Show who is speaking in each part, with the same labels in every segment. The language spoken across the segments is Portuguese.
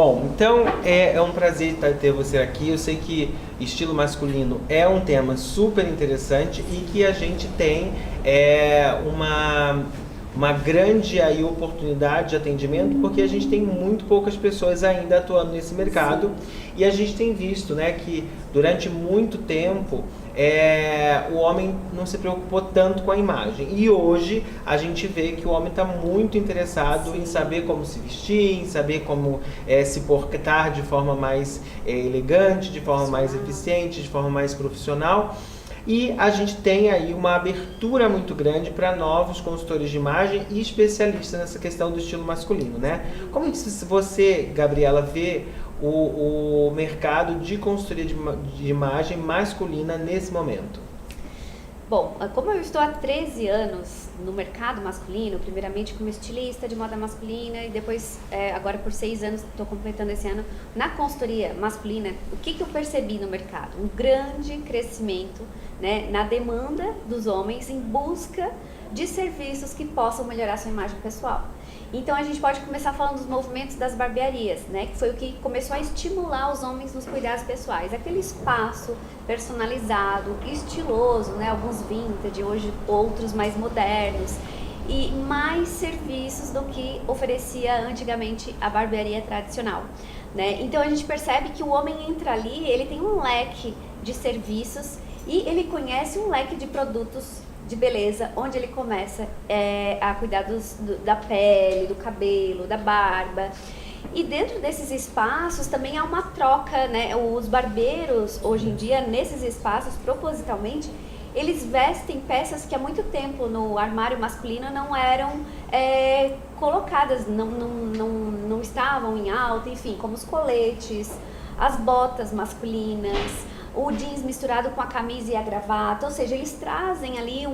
Speaker 1: Bom, então é um prazer ter você aqui. Eu sei que estilo masculino é um tema super interessante e que a gente tem uma grande aí oportunidade de atendimento, porque a gente tem muito poucas pessoas ainda atuando nesse mercado. Sim. E a gente tem visto, né, que durante muito tempo o homem não se preocupou tanto com a imagem. E hoje a gente vê que o homem está muito interessado, sim, em saber como se vestir, em saber como se portar de forma mais elegante, de forma mais eficiente, de forma mais profissional. E a gente tem aí uma abertura muito grande para novos consultores de imagem e especialistas nessa questão do estilo masculino, né? Como você, Gabriela, vê o mercado de consultoria de imagem masculina nesse momento?
Speaker 2: Bom, como eu estou há 13 anos no mercado masculino, primeiramente como estilista de moda masculina e depois, agora por 6 anos, estou completando esse ano, na consultoria masculina, o que eu percebi no mercado? Um grande crescimento, né, na demanda dos homens em busca de serviços que possam melhorar sua imagem pessoal. Então a gente pode começar falando dos movimentos das barbearias, né, que foi o que começou a estimular os homens nos cuidados pessoais. Aquele espaço personalizado, estiloso, né, alguns vintage, hoje outros mais modernos, e mais serviços do que oferecia antigamente a barbearia tradicional, né? Então a gente percebe que o homem entra ali, ele tem um leque de serviços e ele conhece um leque de produtos de beleza, onde ele começa a cuidar da pele, do cabelo, da barba. E dentro desses espaços também há uma troca, né? Os barbeiros, hoje em dia, nesses espaços, propositalmente, eles vestem peças que há muito tempo no armário masculino não eram colocadas, não estavam em alta, enfim, como os coletes, as botas masculinas, o jeans misturado com a camisa e a gravata, ou seja, eles trazem ali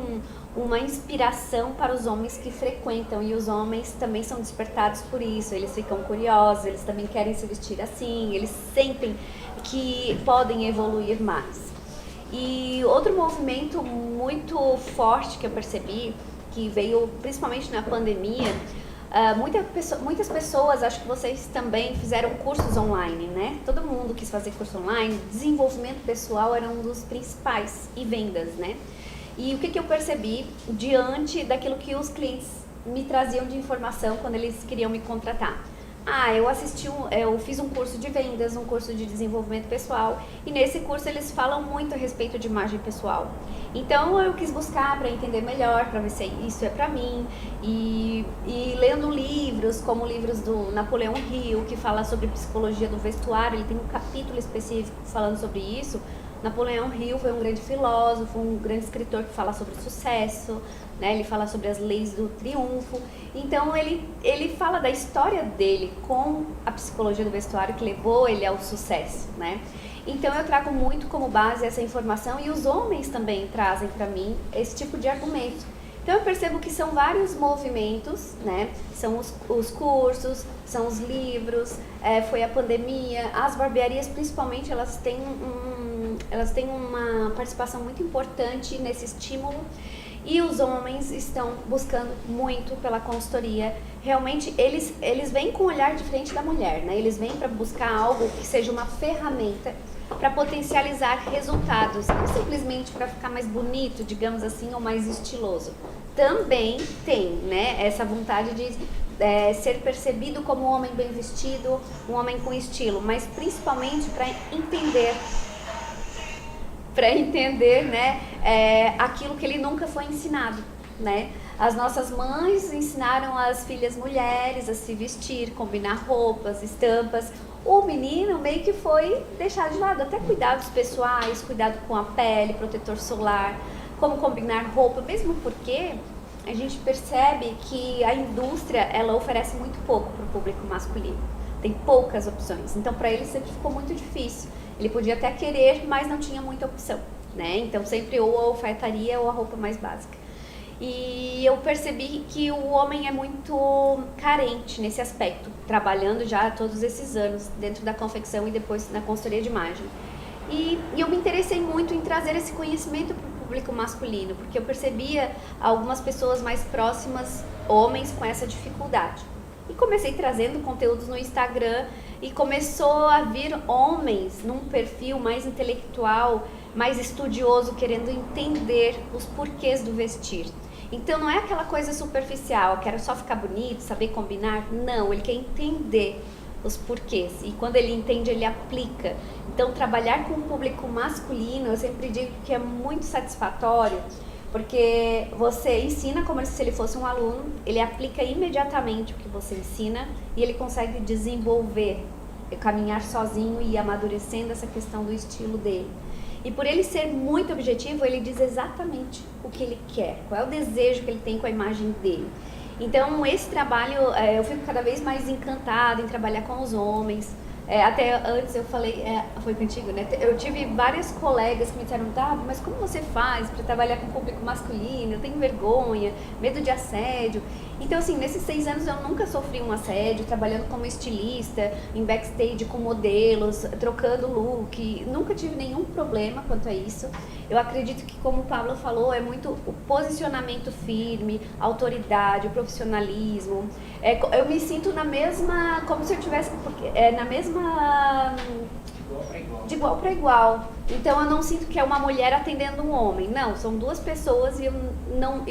Speaker 2: uma inspiração para os homens que frequentam, e os homens também são despertados por isso, eles ficam curiosos, eles também querem se vestir assim, eles sentem que podem evoluir mais. E outro movimento muito forte que eu percebi, que veio principalmente na pandemia, muitas pessoas, acho que vocês também fizeram cursos online, né? Todo mundo quis fazer curso online, desenvolvimento pessoal era um dos principais, e vendas, né? E o que eu percebi diante daquilo que os clientes me traziam de informação quando eles queriam me contratar? Eu fiz um curso de vendas, um curso de desenvolvimento pessoal, e nesse curso eles falam muito a respeito de imagem pessoal. Então eu quis buscar para entender melhor, para ver se isso é para mim, e lendo livros, como livros do Napoleão Hill, que fala sobre psicologia do vestuário, ele tem um capítulo específico falando sobre isso. Napoleão Hill foi um grande filósofo, um grande escritor que fala sobre sucesso, né? Ele fala sobre as leis do triunfo. Então ele fala da história dele com a psicologia do vestuário que levou ele ao sucesso, né? Então eu trago muito como base essa informação, e os homens também trazem para mim esse tipo de argumento. Então eu percebo que são vários movimentos, né? São os cursos, são os livros, foi a pandemia, as barbearias principalmente, elas têm uma participação muito importante nesse estímulo, e os homens estão buscando muito pela consultoria. Realmente eles vêm com um olhar diferente da mulher, né? Eles vêm para buscar algo que seja uma ferramenta para potencializar resultados, não simplesmente para ficar mais bonito, digamos assim, ou mais estiloso. Também tem, né, essa vontade de ser percebido como um homem bem vestido, um homem com estilo, mas principalmente para entender, né, aquilo que ele nunca foi ensinado, né? As nossas mães ensinaram as filhas mulheres a se vestir, combinar roupas, estampas. O menino meio que foi deixado de lado, até cuidados pessoais, cuidado com a pele, protetor solar, como combinar roupa, mesmo porque a gente percebe que a indústria, ela oferece muito pouco para o público masculino. Tem poucas opções, então para ele sempre ficou muito difícil. Ele podia até querer, mas não tinha muita opção, né? Então sempre ou a alfaiataria ou a roupa mais básica. E eu percebi que o homem é muito carente nesse aspecto, trabalhando já todos esses anos dentro da confecção e depois na consultoria de imagem. E eu me interessei muito em trazer esse conhecimento para o público masculino, porque eu percebia algumas pessoas mais próximas, homens, com essa dificuldade. E comecei trazendo conteúdos no Instagram e começou a vir homens num perfil mais intelectual, mais estudioso, querendo entender os porquês do vestir. Então não é aquela coisa superficial, quero só ficar bonito, saber combinar. Não, ele quer entender os porquês. E quando ele entende, ele aplica. Então trabalhar com o público masculino, eu sempre digo que é muito satisfatório, porque você ensina como se ele fosse um aluno, ele aplica imediatamente o que você ensina e ele consegue desenvolver, caminhar sozinho e ir amadurecendo essa questão do estilo dele. E por ele ser muito objetivo, ele diz exatamente o que ele quer, qual é o desejo que ele tem com a imagem dele. Então esse trabalho, eu fico cada vez mais encantada em trabalhar com os homens. Até antes eu falei, foi contigo, né? Eu tive várias colegas que me disseram, mas como você faz para trabalhar com público masculino? Eu tenho vergonha, medo de assédio. Então, assim, nesses 6 anos eu nunca sofri um assédio, trabalhando como estilista, em backstage com modelos, trocando look. Nunca tive nenhum problema quanto a isso. Eu acredito que, como o Pablo falou, é muito o posicionamento firme, a autoridade, o profissionalismo. Eu me sinto na mesma, como se eu tivesse, na mesma... De igual para igual. Então eu não sinto que é uma mulher atendendo um homem. Não, são 2 pessoas e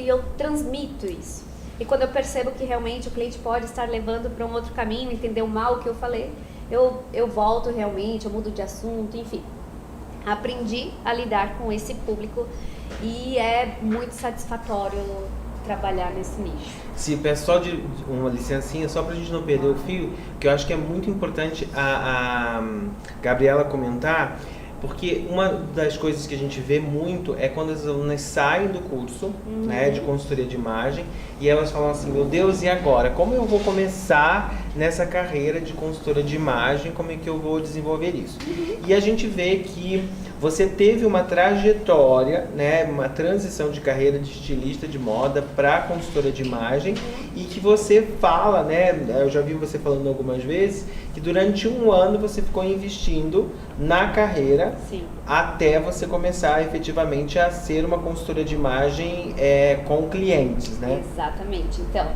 Speaker 2: eu transmito isso. E quando eu percebo que realmente o cliente pode estar levando para um outro caminho, entendeu mal o que eu falei, eu volto realmente, eu mudo de assunto, enfim. Aprendi a lidar com esse público e é muito satisfatório trabalhar nesse nicho.
Speaker 1: Se peço só de uma licencinha, só para a gente não perder o fio, que eu acho que é muito importante a Gabriela comentar, porque uma das coisas que a gente vê muito é quando as alunas saem do curso, né, de consultoria de imagem, e elas falam assim, meu Deus, e agora? Como eu vou começar nessa carreira de consultora de imagem? Como é que eu vou desenvolver isso? E a gente vê que você teve uma trajetória, né, uma transição de carreira de estilista de moda para consultora de imagem, e que você fala, né, eu já vi você falando algumas vezes, que durante 1 ano você ficou investindo na carreira.
Speaker 2: Sim.
Speaker 1: Até você começar efetivamente a ser uma consultora de imagem com clientes, né?
Speaker 2: Exatamente. Então,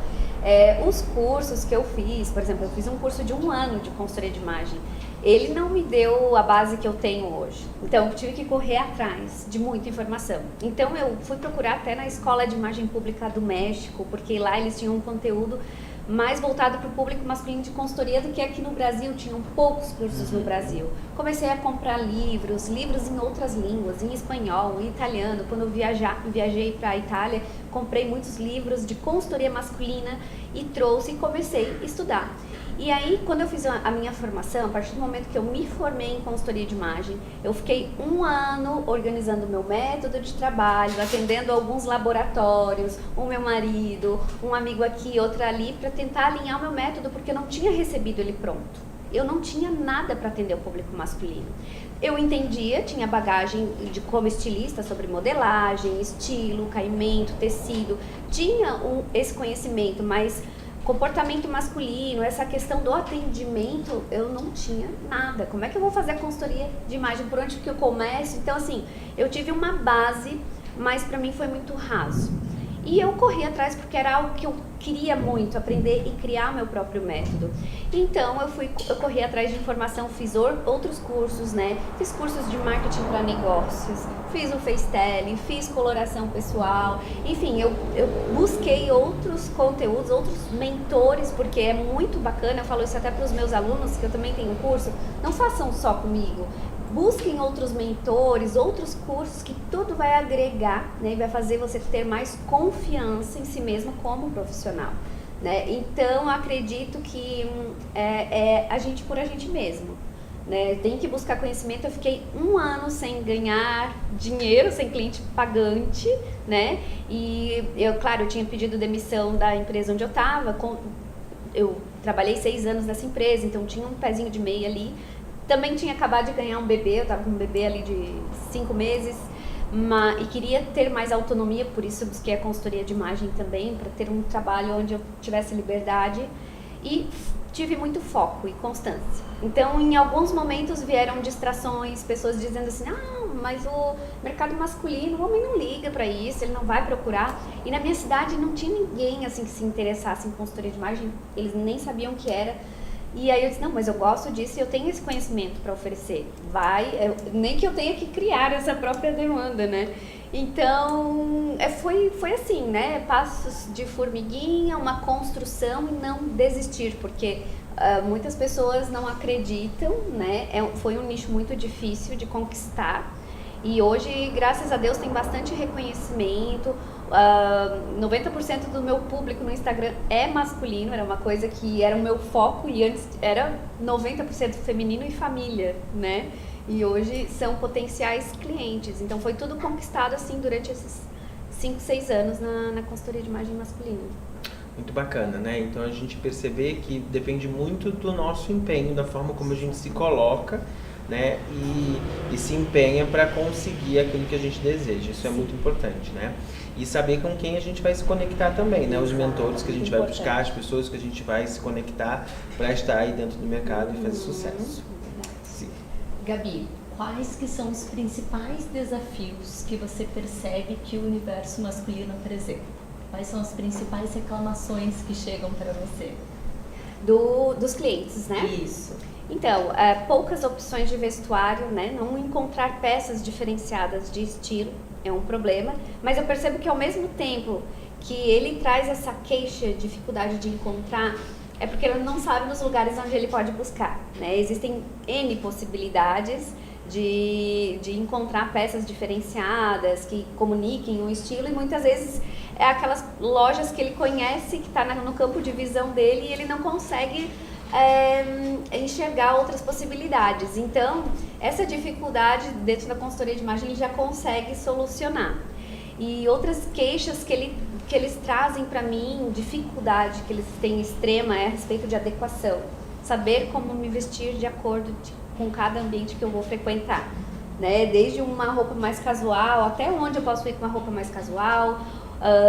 Speaker 2: os cursos que eu fiz, por exemplo, eu fiz um curso de 1 ano de consultoria de imagem. Ele não me deu a base que eu tenho hoje. Então, eu tive que correr atrás de muita informação. Então, eu fui procurar até na Escola de Imagem Pública do México, porque lá eles tinham um conteúdo mais voltado para o público masculino de consultoria do que aqui no Brasil. Tinham poucos cursos no Brasil. Comecei a comprar livros em outras línguas, em espanhol, em italiano. Quando eu viajei para a Itália, comprei muitos livros de consultoria masculina e trouxe e comecei a estudar. E aí, quando eu fiz a minha formação, a partir do momento que eu me formei em consultoria de imagem, eu fiquei 1 ano organizando o meu método de trabalho, atendendo alguns laboratórios, o meu marido, um amigo aqui, outro ali, para tentar alinhar o meu método, porque eu não tinha recebido ele pronto. Eu não tinha nada para atender o público masculino. Eu entendia, tinha bagagem como estilista sobre modelagem, estilo, caimento, tecido, tinha esse conhecimento, mas comportamento masculino, essa questão do atendimento, eu não tinha nada. Como é que eu vou fazer a consultoria de imagem? Por onde que eu começo? Então, assim, eu tive uma base, mas para mim foi muito raso. E eu corri atrás porque era algo que eu queria muito, aprender e criar meu próprio método. Então eu corri atrás de informação, fiz outros cursos, né? Fiz cursos de marketing para negócios, fiz o FaceTele, fiz coloração pessoal, enfim, eu busquei outros conteúdos, outros mentores, porque é muito bacana, eu falo isso até para os meus alunos, que eu também tenho um curso, não façam só comigo. Busquem outros mentores, outros cursos, que tudo vai agregar, né, e vai fazer você ter mais confiança em si mesmo como profissional, né? Então, acredito que a gente por a gente mesmo, né? Tem que buscar conhecimento. Eu fiquei 1 ano sem ganhar dinheiro, sem cliente pagante, né? E claro, eu tinha pedido demissão da empresa onde eu estava. Eu trabalhei 6 anos nessa empresa, então tinha um pezinho de meia ali. Também tinha acabado de ganhar um bebê, eu estava com um bebê ali de 5 meses, e queria ter mais autonomia, por isso eu busquei a consultoria de imagem também, para ter um trabalho onde eu tivesse liberdade. E tive muito foco e constância. Então, em alguns momentos vieram distrações, pessoas dizendo assim, mas o mercado masculino, o homem não liga para isso, ele não vai procurar. E na minha cidade não tinha ninguém assim que se interessasse em consultoria de imagem, eles nem sabiam o que era. E aí eu disse, não, mas eu gosto disso e eu tenho esse conhecimento para oferecer. Nem que eu tenha que criar essa própria demanda, né? Então, foi assim, né? Passos de formiguinha, uma construção e não desistir, porque muitas pessoas não acreditam, né? Foi um nicho muito difícil de conquistar e hoje, graças a Deus, tem bastante reconhecimento. 90% do meu público no Instagram é masculino, era uma coisa que era o meu foco e antes era 90% feminino e família, né? E hoje são potenciais clientes. Então foi tudo conquistado assim durante esses 5, 6 anos na consultoria de imagem masculina.
Speaker 1: Muito bacana, né? Então a gente perceber que depende muito do nosso empenho, da forma como a gente se coloca, né? E se empenha para conseguir aquilo que a gente deseja. Isso é muito importante, né? E saber com quem a gente vai se conectar também, né? Os mentores que a gente vai buscar, as pessoas que a gente vai se conectar para estar aí dentro do mercado e fazer sucesso. Sim.
Speaker 3: Gabi, quais que são os principais desafios que você percebe que o universo masculino apresenta? Quais são as principais reclamações que chegam para você?
Speaker 2: Dos clientes, né?
Speaker 3: Isso.
Speaker 2: Então, poucas opções de vestuário, né? Não encontrar peças diferenciadas de estilo é um problema, mas eu percebo que ao mesmo tempo que ele traz essa queixa, dificuldade de encontrar, é porque ele não sabe nos lugares onde ele pode buscar, né? Existem N possibilidades de encontrar peças diferenciadas que comuniquem um estilo e muitas vezes é aquelas lojas que ele conhece, que está no campo de visão dele e ele não consegue enxergar outras possibilidades. Então, essa dificuldade dentro da consultoria de imagem ele já consegue solucionar. E outras queixas que eles trazem para mim, dificuldade que eles têm extrema, é a respeito de adequação. Saber como me vestir de acordo com cada ambiente que eu vou frequentar, né? Desde uma roupa mais casual, até onde eu posso ir com uma roupa mais casual,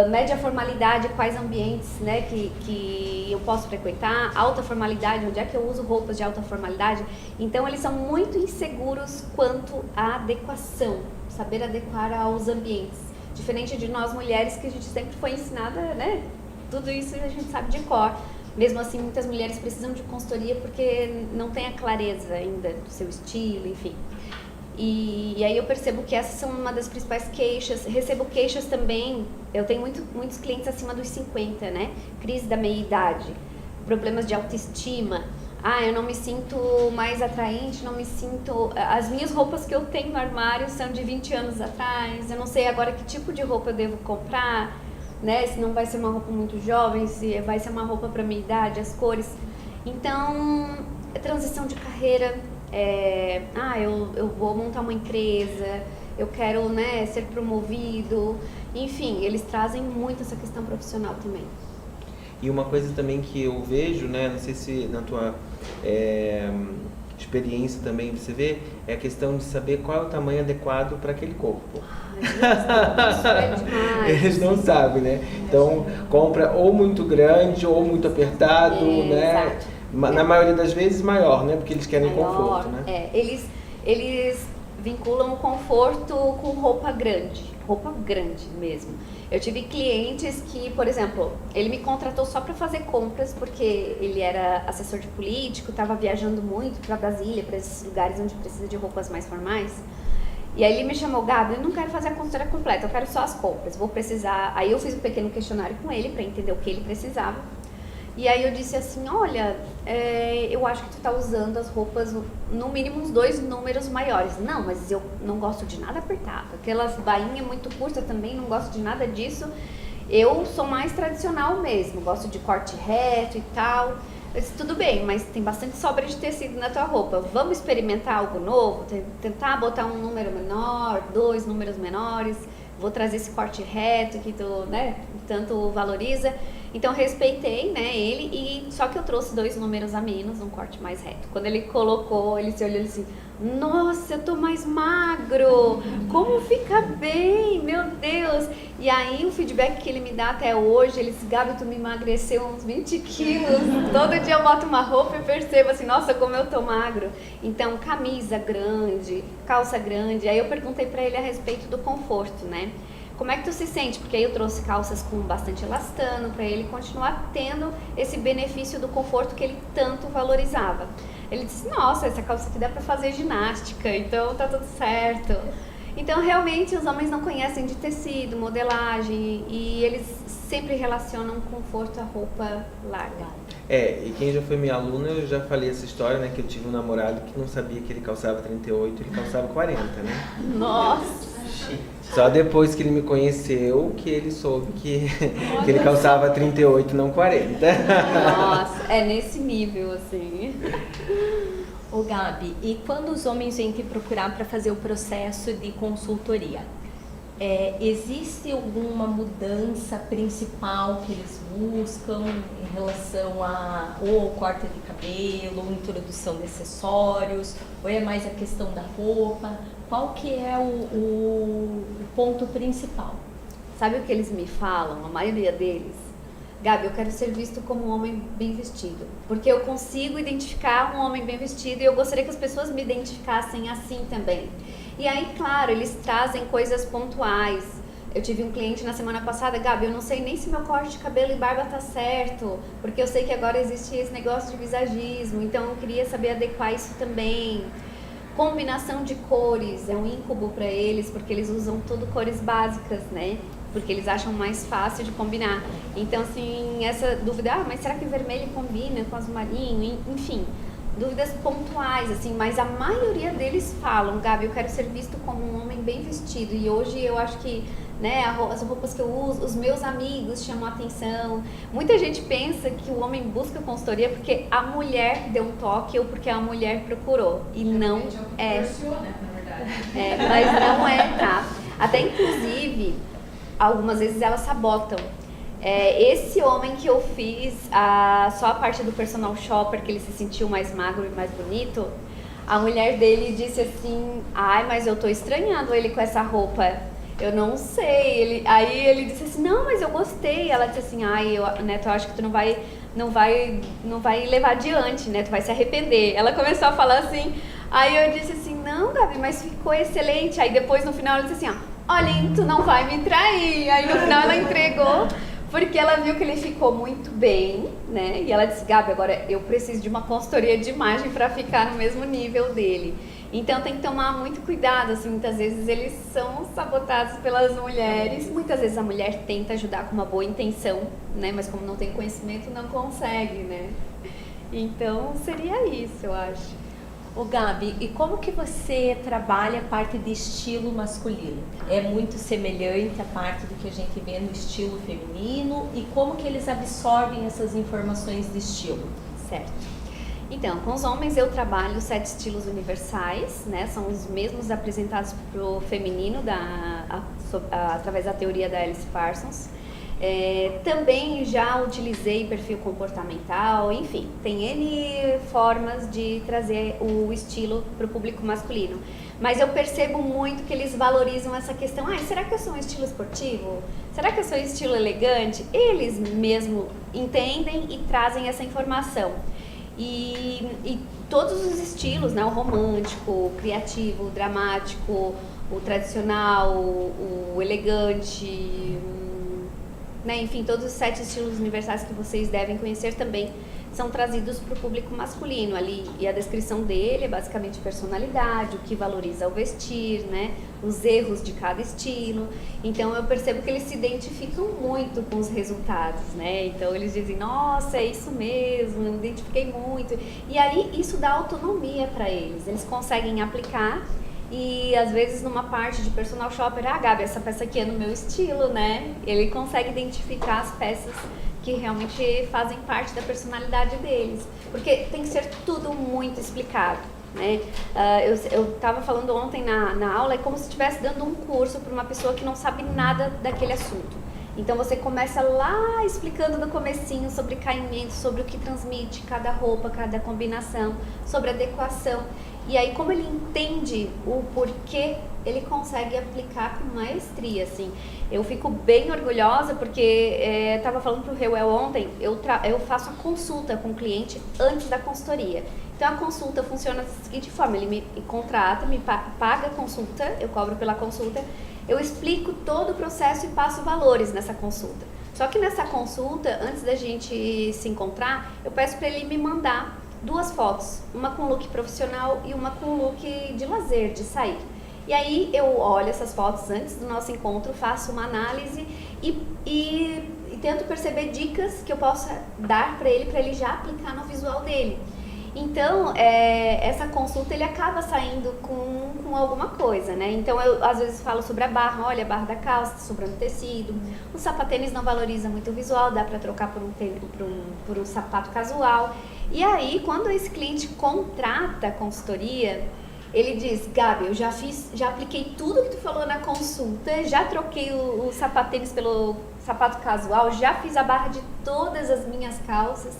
Speaker 2: média formalidade, quais ambientes, né, que eu posso frequentar, alta formalidade, onde é que eu uso roupas de alta formalidade. Então eles são muito inseguros quanto à adequação, saber adequar aos ambientes. Diferente de nós mulheres, que a gente sempre foi ensinada, né, tudo isso a gente sabe de cor. Mesmo assim, muitas mulheres precisam de consultoria porque não tem a clareza ainda do seu estilo, enfim. E aí eu percebo que essas são uma das principais queixas. Recebo queixas também, eu tenho muitos clientes acima dos 50, né? Crise da meia-idade, problemas de autoestima. Eu não me sinto mais atraente, não me sinto... As minhas roupas que eu tenho no armário são de 20 anos atrás, eu não sei agora que tipo de roupa eu devo comprar, né? Se não vai ser uma roupa muito jovem, se vai ser uma roupa para minha idade, as cores. Então, transição de carreira... eu vou montar uma empresa, eu quero, né, ser promovido, enfim, eles trazem muito essa questão profissional também.
Speaker 1: E uma coisa também que eu vejo, né, não sei se na tua experiência também você vê, é a questão de saber qual é o tamanho adequado para aquele corpo.
Speaker 2: Isso é demais.
Speaker 1: Eles não sabem, né? Então, compra ou muito grande ou muito apertado, né?
Speaker 2: Exato.
Speaker 1: Na maioria das vezes maior, né? Porque eles querem
Speaker 2: Maior,
Speaker 1: conforto, né?
Speaker 2: Eles vinculam o conforto com roupa grande mesmo. Eu tive clientes que, por exemplo, ele me contratou só para fazer compras porque ele era assessor de político, estava viajando muito para Brasília, para esses lugares onde precisa de roupas mais formais. E aí ele me chamou, Gabi, eu não quero fazer a consultoria completa, eu quero só as compras, vou precisar... Aí eu fiz um pequeno questionário com ele para entender o que ele precisava. E aí eu disse assim, olha, eu acho que tu tá usando as roupas no mínimo uns 2 números maiores. Não, mas eu não gosto de nada apertado. Aquelas bainhas muito curtas também, não gosto de nada disso. Eu sou mais tradicional mesmo, gosto de corte reto e tal. Eu disse, tudo bem, mas tem bastante sobra de tecido na tua roupa. Vamos experimentar algo novo? Tentar botar um número menor, 2 números menores. Vou trazer esse corte reto que tu, né, tanto valoriza. Então respeitei, né, ele, e só que eu trouxe 2 números a menos, um corte mais reto. Quando ele colocou, ele se olhou assim, nossa, eu tô mais magro, como fica bem, meu Deus. E aí o feedback que ele me dá até hoje, ele disse, Gabi, tu me emagreceu uns 20 quilos, todo dia eu boto uma roupa e percebo assim, nossa, como eu tô magro. Então, camisa grande, calça grande, aí eu perguntei pra ele a respeito do conforto, né? Como é que tu se sente? Porque aí eu trouxe calças com bastante elastano para ele continuar tendo esse benefício do conforto que ele tanto valorizava. Ele disse, nossa, essa calça aqui dá para fazer ginástica, então tá tudo certo. Então realmente os homens não conhecem de tecido, modelagem, e eles sempre relacionam conforto à roupa larga.
Speaker 1: E quem já foi minha aluna, eu já falei essa história, né, que eu tive um namorado que não sabia que ele calçava 38, ele calçava 40, né?
Speaker 2: Nossa!
Speaker 1: Só depois que ele me conheceu que ele soube que ele calçava 38, não 40.
Speaker 2: Nossa, é nesse nível, assim.
Speaker 3: Ô Gabi, e quando os homens vêm te procurar para fazer o processo de consultoria, existe alguma mudança principal que eles buscam em relação a ou corte de cabelo, ou introdução de acessórios, ou é mais a questão da roupa? Qual que é o ponto principal?
Speaker 2: Sabe o que eles me falam, a maioria deles? Gabi, eu quero ser visto como um homem bem vestido, porque eu consigo identificar um homem bem vestido e eu gostaria que as pessoas me identificassem assim também. E aí, claro, eles trazem coisas pontuais. Eu tive um cliente na semana passada, Gabi, eu não sei nem se meu corte de cabelo e barba tá certo, porque eu sei que agora existe esse negócio de visagismo, então eu queria saber adequar isso também. Combinação de cores é um incubo para eles, porque eles usam tudo cores básicas, né? Porque eles acham mais fácil de combinar. Então, assim, essa dúvida, mas será que vermelho combina com azul marinho? Enfim, dúvidas pontuais, assim, mas a maioria deles falam, Gabi, eu quero ser visto como um homem bem vestido. E hoje eu acho que, né, as roupas que eu uso, os meus amigos chamam a atenção. Muita gente pensa que o homem busca consultoria porque a mulher deu um toque ou porque a mulher procurou. E não é. Mas não é, tá? Até inclusive, algumas vezes elas sabotam. Esse homem que eu fiz só a parte do personal shopper, que ele se sentiu mais magro e mais bonito, a mulher dele disse assim, ai, mas eu tô estranhando ele com essa roupa. Eu não sei. Aí ele disse assim, não, mas eu gostei. Ela disse assim, ai, Neto, eu acho que tu não vai levar adiante, né? Tu vai se arrepender. Ela começou a falar assim, aí eu disse assim, não, Gabi, mas ficou excelente. Aí depois no final ela disse assim, olha, tu não vai me trair. Aí no final ela entregou, porque ela viu que ele ficou muito bem, né? E ela disse, Gabi, agora eu preciso de uma consultoria de imagem para ficar no mesmo nível dele. Então tem que tomar muito cuidado, assim, muitas vezes eles são sabotados pelas mulheres, muitas vezes a mulher tenta ajudar com uma boa intenção, né, mas como não tem conhecimento não consegue, né, então seria isso, eu acho.
Speaker 3: Ô Gabi, e como que você trabalha a parte de estilo masculino? É muito semelhante à parte do que a gente vê no estilo feminino e como que eles absorvem essas informações de estilo?
Speaker 2: Certo. Então, com os homens eu trabalho 7 estilos universais, né? São os mesmos apresentados para o feminino através da teoria da Alice Parsons. Também já utilizei perfil comportamental, enfim, tem N formas de trazer o estilo para o público masculino. Mas eu percebo muito que eles valorizam essa questão, será que eu sou um estilo esportivo? Será que eu sou um estilo elegante? Eles mesmo entendem e trazem essa informação. E todos os estilos, né? O romântico, o criativo, o dramático, o tradicional, o elegante, né? Enfim, todos os 7 estilos universais que vocês devem conhecer também são trazidos para o público masculino ali, e a descrição dele é basicamente personalidade, o que valoriza ao vestir, né, os erros de cada estilo. Então eu percebo que eles se identificam muito com os resultados, né, então eles dizem, nossa, é isso mesmo, eu me identifiquei muito, e aí isso dá autonomia para eles conseguem aplicar. E às vezes numa parte de personal shopper, Gabi, essa peça aqui é no meu estilo, né? Ele consegue identificar as peças que realmente fazem parte da personalidade deles. Porque tem que ser tudo muito explicado, né? Eu estava falando ontem na aula, é como se estivesse dando um curso para uma pessoa que não sabe nada daquele assunto. Então você começa lá explicando no comecinho sobre caimento, sobre o que transmite cada roupa, cada combinação, sobre adequação. E aí, como ele entende o porquê, ele consegue aplicar com maestria, assim. Eu fico bem orgulhosa porque, estava falando pro Reuel ontem, eu faço a consulta com o cliente antes da consultoria. Então, a consulta funciona da seguinte forma, ele me contrata, me paga a consulta, eu cobro pela consulta, eu explico todo o processo e passo valores nessa consulta. Só que nessa consulta, antes da gente se encontrar, eu peço para ele me mandar 2 fotos, uma com look profissional e uma com look de lazer, de sair. E aí eu olho essas fotos antes do nosso encontro, faço uma análise e tento perceber dicas que eu possa dar para ele já aplicar no visual dele. Então, essa consulta ele acaba saindo com alguma coisa, né? Então, eu às vezes falo sobre a barra, olha a barra da calça, sobrando tecido. O sapatênis não valoriza muito o visual, dá para trocar por um sapato casual. E aí, quando esse cliente contrata a consultoria, ele diz, Gabi, eu já apliquei tudo que tu falou na consulta, já troquei o sapatênis pelo sapato casual, já fiz a barra de todas as minhas calças.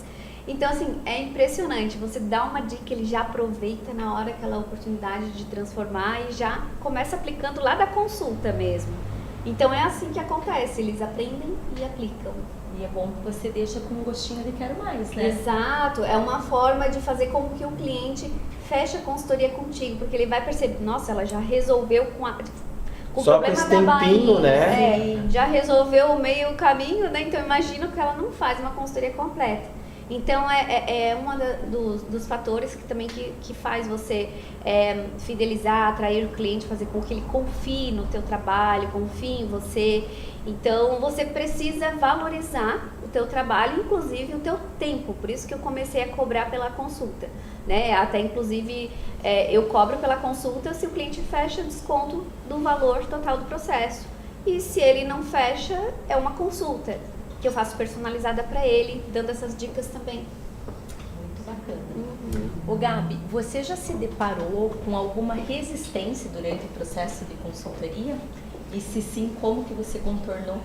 Speaker 2: Então, assim, é impressionante, você dá uma dica, ele já aproveita na hora aquela oportunidade de transformar e já começa aplicando lá da consulta mesmo. Então, é assim que acontece, eles aprendem e aplicam.
Speaker 3: E é bom que você deixa com um gostinho de quero mais, né?
Speaker 2: Exato, é uma forma de fazer com que o cliente feche a consultoria contigo, porque ele vai perceber, nossa, ela já resolveu com o
Speaker 1: só
Speaker 2: problema
Speaker 1: com esse
Speaker 2: da
Speaker 1: tempinho,
Speaker 2: barriga,
Speaker 1: né?
Speaker 2: já resolveu o meio caminho, né? Então imagino que ela não faz uma consultoria completa. Então é um dos fatores que também que faz você fidelizar, atrair o cliente, fazer com que ele confie no teu trabalho, confie em você. Então você precisa valorizar o teu trabalho, inclusive o teu tempo. Por isso que eu comecei a cobrar pela consulta, né? Até inclusive eu cobro pela consulta se o cliente fecha desconto do valor total do processo. E se ele não fecha, é uma consulta que eu faço personalizada para ele, dando essas dicas também.
Speaker 3: Muito bacana. Ô Gabi, você já se deparou com alguma resistência durante o processo de consultoria? E se sim, como que você contornou?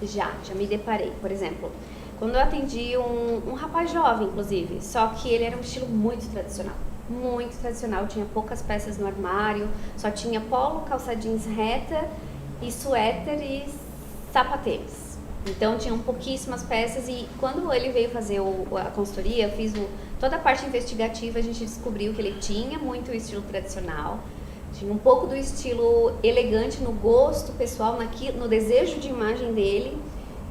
Speaker 2: Já me deparei. Por exemplo, quando eu atendi um rapaz jovem, inclusive, só que ele era um estilo muito tradicional, tinha poucas peças no armário, só tinha polo, calça jeans reta e suéter e sapatênis. Então tinham pouquíssimas peças e quando ele veio fazer a consultoria, eu fiz toda a parte investigativa, a gente descobriu que ele tinha muito o estilo tradicional, tinha um pouco do estilo elegante no gosto pessoal, no desejo de imagem dele,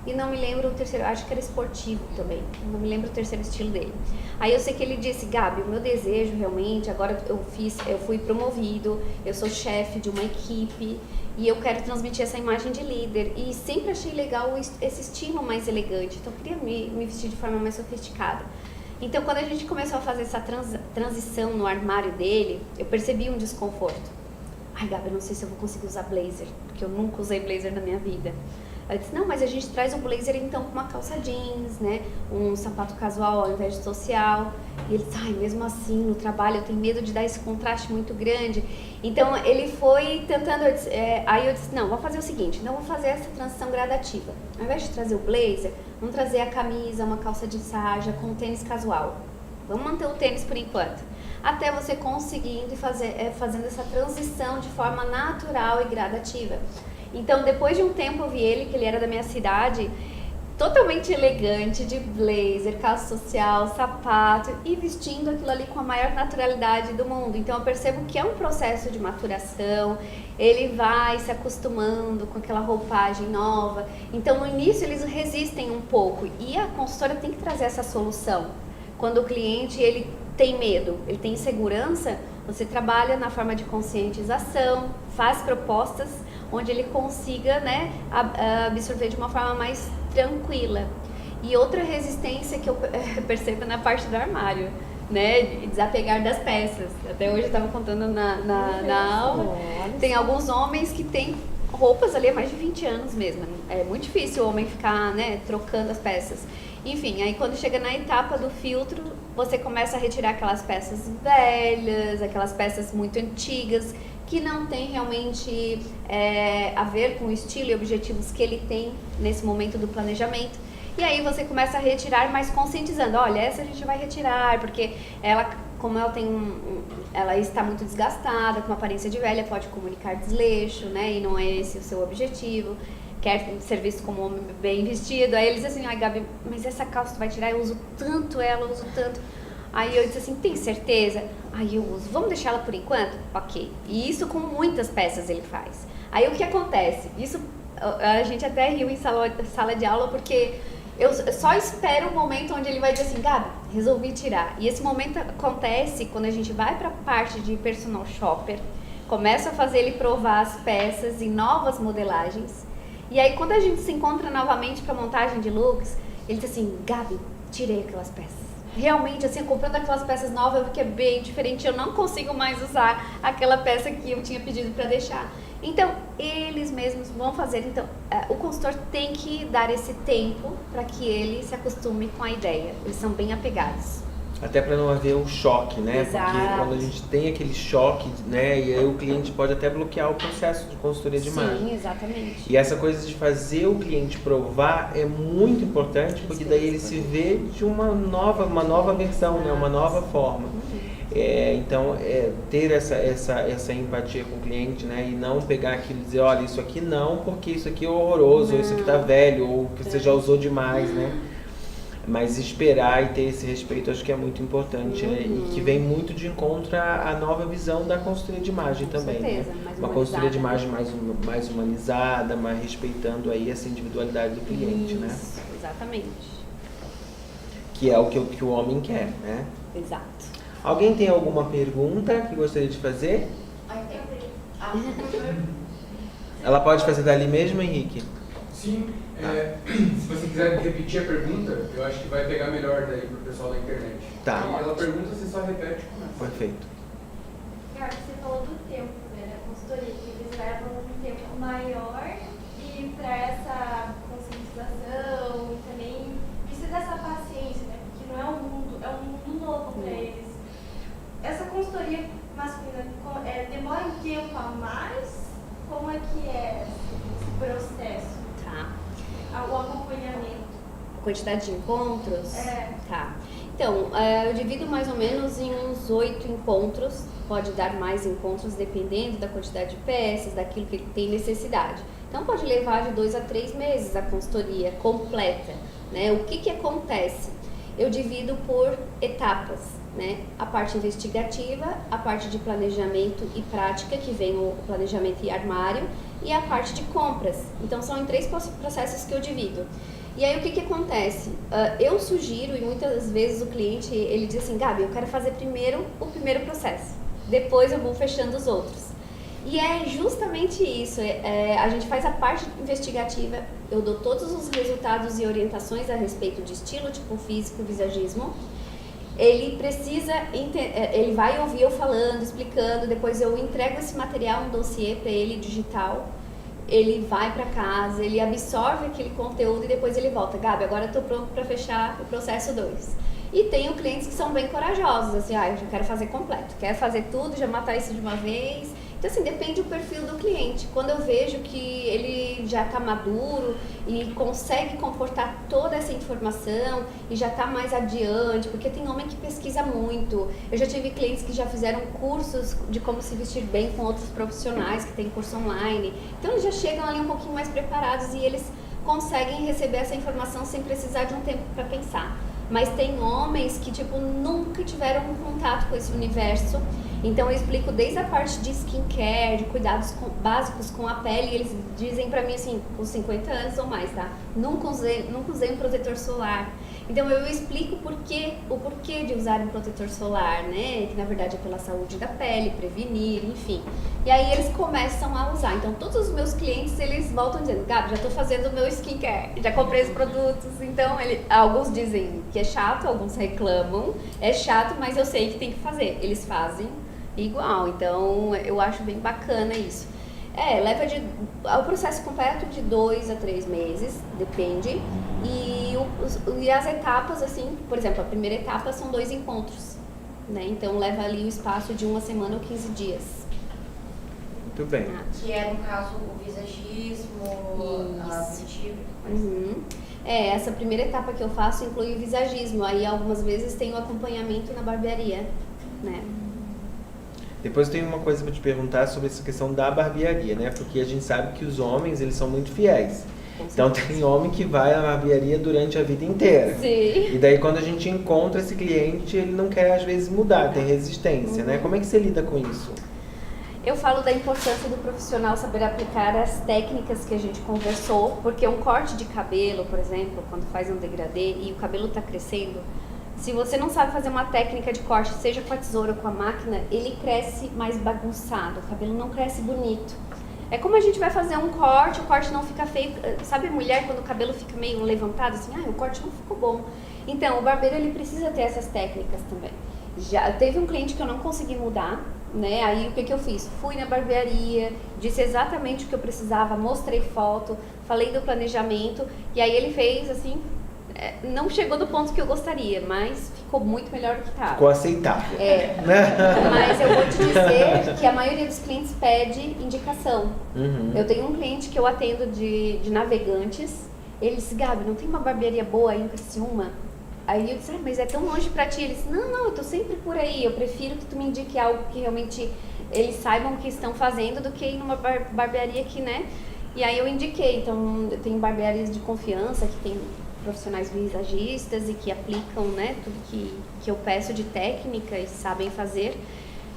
Speaker 2: e não me lembro o terceiro, acho que era esportivo também, não me lembro o terceiro estilo dele. Aí eu sei que ele disse, Gabi, o meu desejo realmente, agora eu fui promovido, eu sou chefe de uma equipe e eu quero transmitir essa imagem de líder, e sempre achei legal esse estilo mais elegante, então eu queria me vestir de forma mais sofisticada. Então quando a gente começou a fazer essa transição no armário dele, eu percebi um desconforto. Ai, Gabi, eu não sei se eu vou conseguir usar blazer, porque eu nunca usei blazer na minha vida. Ela disse, não, mas a gente traz o blazer então com uma calça jeans, né? Um sapato casual ao invés de social. E ele disse, ai, mesmo assim, no trabalho eu tenho medo de dar esse contraste muito grande. Então ele foi tentando, aí eu disse, não, vou fazer o seguinte, então vou fazer essa transição gradativa. Ao invés de trazer o blazer, vamos trazer a camisa, uma calça de sarja com tênis casual. Vamos manter o tênis por enquanto. Até você conseguindo e fazendo essa transição de forma natural e gradativa. Então, depois de um tempo eu vi ele, que ele era da minha cidade, totalmente elegante, de blazer, calça social, sapato, e vestindo aquilo ali com a maior naturalidade do mundo. Então eu percebo que é um processo de maturação, ele vai se acostumando com aquela roupagem nova. Então no início eles resistem um pouco, e a consultora tem que trazer essa solução. Quando o cliente ele tem medo, ele tem insegurança, você trabalha na forma de conscientização, faz propostas onde ele consiga, né, absorver de uma forma mais tranquila. E outra resistência que eu percebo na parte do armário, né, de desapegar das peças. Até hoje eu estava contando na aula, tem alguns homens que têm roupas ali há mais de 20 anos mesmo. É muito difícil o homem ficar, né, trocando as peças. Enfim, aí quando chega na etapa do filtro, você começa a retirar aquelas peças velhas, aquelas peças muito antigas, que não tem realmente a ver com o estilo e objetivos que ele tem nesse momento do planejamento. E aí você começa a retirar, mas conscientizando, olha, essa a gente vai retirar, porque ela, como ela tem ela está muito desgastada, com uma aparência de velha, pode comunicar desleixo, né? E não é esse o seu objetivo. Quer ser visto como um homem bem vestido. Aí eles dizem assim, ai Gabi, mas essa calça tu vai tirar? Eu uso tanto ela, eu uso tanto. Aí eu disse assim, tem certeza? Aí eu uso, vamos deixar ela por enquanto? Ok. E isso com muitas peças ele faz. Aí o que acontece? Isso a gente até riu em sala de aula, porque eu só espero o momento onde ele vai dizer assim, Gabi, resolvi tirar. E esse momento acontece quando a gente vai para a parte de personal shopper, começa a fazer ele provar as peças em novas modelagens. E aí quando a gente se encontra novamente para montagem de looks, ele diz assim, Gabi, tirei aquelas peças. Realmente, assim, comprando aquelas peças novas, eu vi que é bem diferente, eu não consigo mais usar aquela peça que eu tinha pedido para deixar. Então, eles mesmos vão fazer. Então, o consultor tem que dar esse tempo para que ele se acostume com a ideia. Eles são bem apegados.
Speaker 1: Até para não haver o choque, né?
Speaker 2: Exato.
Speaker 1: Porque quando a gente tem aquele choque, né? E aí o cliente pode até bloquear o processo de consultoria de imagem.
Speaker 2: Sim, exatamente.
Speaker 1: E essa coisa de fazer o cliente provar é muito importante, porque daí ele se vê de uma nova versão, né? Uma nova forma. Então, ter essa empatia com o cliente, né? E não pegar aquilo e dizer, olha, isso aqui não, porque isso aqui é horroroso, ou isso aqui tá velho, ou que você já usou demais, né? Mas esperar e ter esse respeito, acho que é muito importante, né? E que vem muito de encontro à nova visão da consultoria de imagem também,
Speaker 2: certeza,
Speaker 1: né?
Speaker 2: mais
Speaker 1: Uma consultoria de
Speaker 2: humanizada.
Speaker 1: imagem mais humanizada, mais respeitando aí essa individualidade do cliente, né?
Speaker 2: Isso, exatamente.
Speaker 1: Que é o que o homem quer, né?
Speaker 2: Exato.
Speaker 1: Alguém tem alguma pergunta que gostaria de fazer? Ela pode fazer dali mesmo, Henrique?
Speaker 4: Sim. Se você quiser repetir a pergunta, eu acho que vai pegar melhor daí pro pessoal da internet.
Speaker 1: Tá.
Speaker 4: E ela pergunta, você só repete e começa.
Speaker 1: Perfeito.
Speaker 5: Cara, você falou do tempo, né, da consultoria, que eles levam um tempo maior e para essa conscientização e também precisa dessa paciência, né, porque não é um mundo novo para eles. Essa consultoria masculina demora um tempo a mais? Como é que é esse processo?
Speaker 2: Tá.
Speaker 5: O acompanhamento?
Speaker 2: A quantidade de encontros? Tá. Então, eu divido mais ou menos em uns 8 encontros, pode dar mais encontros dependendo da quantidade de peças, daquilo que ele tem necessidade. Então, pode levar de 2 a 3 meses a consultoria completa, né? O que acontece? Eu divido por etapas, né? A parte investigativa, a parte de planejamento e prática, que vem o planejamento e armário, e a parte de compras. Então, são em 3 processos que eu divido. E aí, o que acontece? Eu sugiro, e muitas vezes o cliente, ele diz assim, Gabi, eu quero fazer primeiro o primeiro processo, depois eu vou fechando os outros. E é justamente isso, a gente faz a parte investigativa, eu dou todos os resultados e orientações a respeito de estilo, tipo físico, visagismo. Ele precisa, ele vai ouvir eu falando, explicando, depois eu entrego esse material, um dossiê para ele digital. Ele vai para casa, ele absorve aquele conteúdo e depois ele volta. Gabi, agora eu tô pronto para fechar o processo 2. E tenho clientes que são bem corajosos, assim, eu já quero fazer completo, quero fazer tudo, já matar isso de uma vez. Então, assim, depende do perfil do cliente. Quando eu vejo que ele já está maduro e consegue comportar toda essa informação e já está mais adiante, porque tem homem que pesquisa muito. Eu já tive clientes que já fizeram cursos de como se vestir bem com outros profissionais, que tem curso online. Então, eles já chegam ali um pouquinho mais preparados e eles conseguem receber essa informação sem precisar de um tempo para pensar. Mas tem homens que, tipo, nunca tiveram contato com esse universo. Então eu explico desde a parte de skincare, de cuidados básicos com a pele, e eles dizem pra mim assim, com 50 anos ou mais, tá? Nunca usei um protetor solar. Então eu explico o porquê de usar um protetor solar, né? Que na verdade é pela saúde da pele, prevenir, enfim. E aí eles começam a usar. Então todos os meus clientes, eles voltam dizendo, Gabi, já tô fazendo o meu skincare, já comprei os produtos. Então alguns dizem que é chato, alguns reclamam, é chato, mas eu sei que tem que fazer. Eles fazem igual, então eu acho bem bacana isso. Leva o processo completo de 2 a 3 meses, depende. E as etapas, assim, por exemplo, a primeira etapa são 2 encontros, né? Então leva ali o espaço de 1 semana ou 15 dias.
Speaker 1: Muito bem.
Speaker 6: Que é, no caso, o visagismo, a auditivo.
Speaker 2: Essa primeira etapa que eu faço inclui o visagismo. Aí, algumas vezes, tem o acompanhamento na barbearia, né?
Speaker 1: Depois eu tenho uma coisa para te perguntar sobre essa questão da barbearia, né? Porque a gente sabe que os homens, eles são muito fiéis. Então tem homem que vai à barbearia durante a vida inteira.
Speaker 2: Sim.
Speaker 1: E daí quando a gente encontra esse cliente, ele não quer às vezes mudar, tem resistência, né? Como é que você lida com isso?
Speaker 2: Eu falo da importância do profissional saber aplicar as técnicas que a gente conversou, porque um corte de cabelo, por exemplo, quando faz um degradê e o cabelo está crescendo, se você não sabe fazer uma técnica de corte, seja com a tesoura ou com a máquina, ele cresce mais bagunçado, o cabelo não cresce bonito. É como a gente vai fazer um corte, o corte não fica feio. Sabe a mulher quando o cabelo fica meio levantado, assim, o corte não ficou bom. Então, o barbeiro, ele precisa ter essas técnicas também. Já teve um cliente que eu não consegui mudar, né? Aí o que eu fiz? Fui na barbearia, disse exatamente o que eu precisava, mostrei foto, falei do planejamento, e aí ele fez assim, não chegou do ponto que eu gostaria, mas ficou muito melhor do que estava.
Speaker 1: Ficou aceitável.
Speaker 2: Mas eu vou te dizer que a maioria dos clientes pede indicação. Eu tenho um cliente que eu atendo de Navegantes, ele disse, Gabi, não tem uma barbearia boa aí em Criciúma? Aí eu disse, mas é tão longe pra ti. Ele disse, não, eu tô sempre por aí, eu prefiro que tu me indique algo que realmente eles saibam o que estão fazendo do que ir numa barbearia que, né? E aí eu indiquei, então eu tenho barbearias de confiança que tem profissionais visagistas e que aplicam, né, tudo que eu peço de técnica e sabem fazer.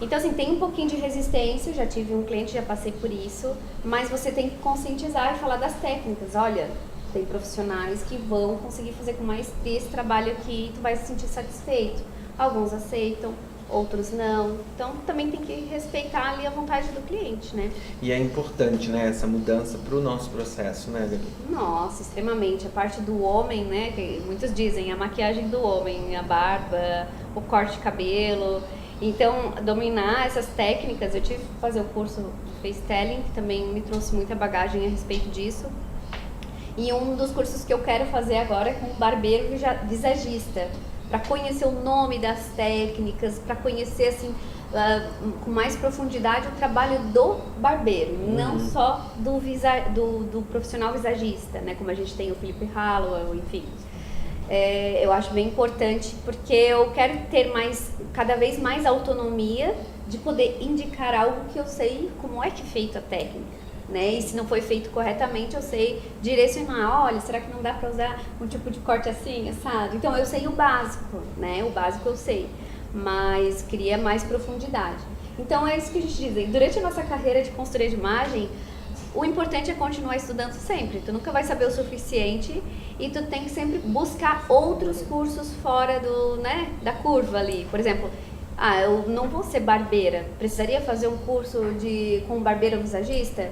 Speaker 2: Então, assim, tem um pouquinho de resistência, já tive um cliente, já passei por isso, mas você tem que conscientizar e falar das técnicas. Olha, tem profissionais que vão conseguir fazer com maestria esse trabalho aqui e tu vai se sentir satisfeito. Alguns aceitam, outros não. Então, também tem que respeitar ali a vontade do cliente, né?
Speaker 1: E é importante, né, essa mudança para o nosso processo, né, Gabi?
Speaker 2: Nossa, extremamente. A parte do homem, né, que muitos dizem, a maquiagem do homem, a barba, o corte de cabelo. Então, dominar essas técnicas, eu tive que fazer o curso de face styling, que também me trouxe muita bagagem a respeito disso. E um dos cursos que eu quero fazer agora é com barbeiro visagista, para conhecer o nome das técnicas, para conhecer assim, com mais profundidade o trabalho do barbeiro, não só do profissional visagista, né? Como a gente tem o Felipe Hallowell, enfim. Eu acho bem importante porque eu quero ter cada vez mais autonomia de poder indicar algo que eu sei como é que é feita a técnica. Né? E se não foi feito corretamente, eu sei direcionar, olha, será que não dá para usar um tipo de corte assim, assado? Então, eu sei o básico, né? O básico eu sei, mas queria mais profundidade. Então, é isso que a gente diz. Durante a nossa carreira de consultoria de imagem, o importante é continuar estudando sempre. Tu nunca vai saber o suficiente e tu tem que sempre buscar outros cursos fora da curva ali. Por exemplo, eu não vou ser barbeira, precisaria fazer um curso com um barbeiro visagista?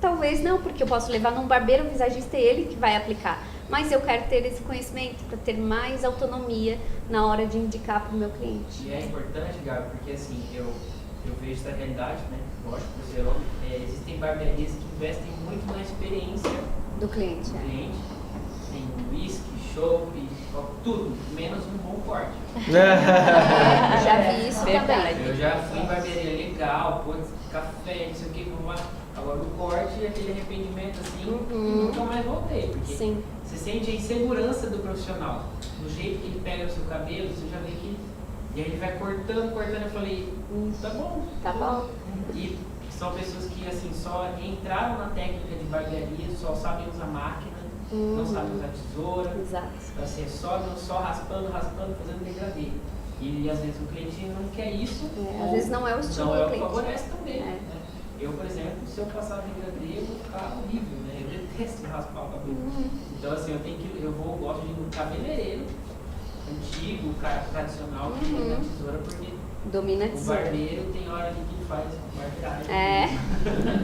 Speaker 2: Talvez não, porque eu posso levar num barbeiro visagista e ele que vai aplicar. Mas eu quero ter esse conhecimento para ter mais autonomia na hora de indicar para o meu cliente.
Speaker 7: E é importante, Gabi, porque assim, eu vejo essa realidade, né? Lógico, por ser homem, existem barbearias que investem muito na experiência
Speaker 2: do cliente.
Speaker 7: Tem whisky, chopp, tudo, menos um bom corte.
Speaker 2: Já vi isso também.
Speaker 7: Eu já fui em barbearia legal, café, não sei o que, agora o corte, aquele arrependimento assim, e nunca mais voltei, porque você sente a insegurança do profissional, do jeito que ele pega o seu cabelo, você já vê que, e aí ele vai cortando, eu falei, tá bom.
Speaker 2: Tá bom.
Speaker 7: E são pessoas que assim, só entraram na técnica de barbearia, só sabem usar máquina, não sabem usar tesoura.
Speaker 2: Exato.
Speaker 7: Assim, só raspando, fazendo degradê. E às vezes o cliente não quer isso.
Speaker 2: Às vezes não é o estilo do cliente.
Speaker 7: Não favorece também. Né? Eu, por exemplo, se eu passar degradê, eu vou ficar horrível, né? Eu detesto raspar o cabelo. Então assim, eu gosto de ir no cabeleireiro antigo, cara tradicional, que tem na tesoura, porque
Speaker 2: domina a tesoura.
Speaker 7: O barbeiro tem hora ali que faz barbeiragem.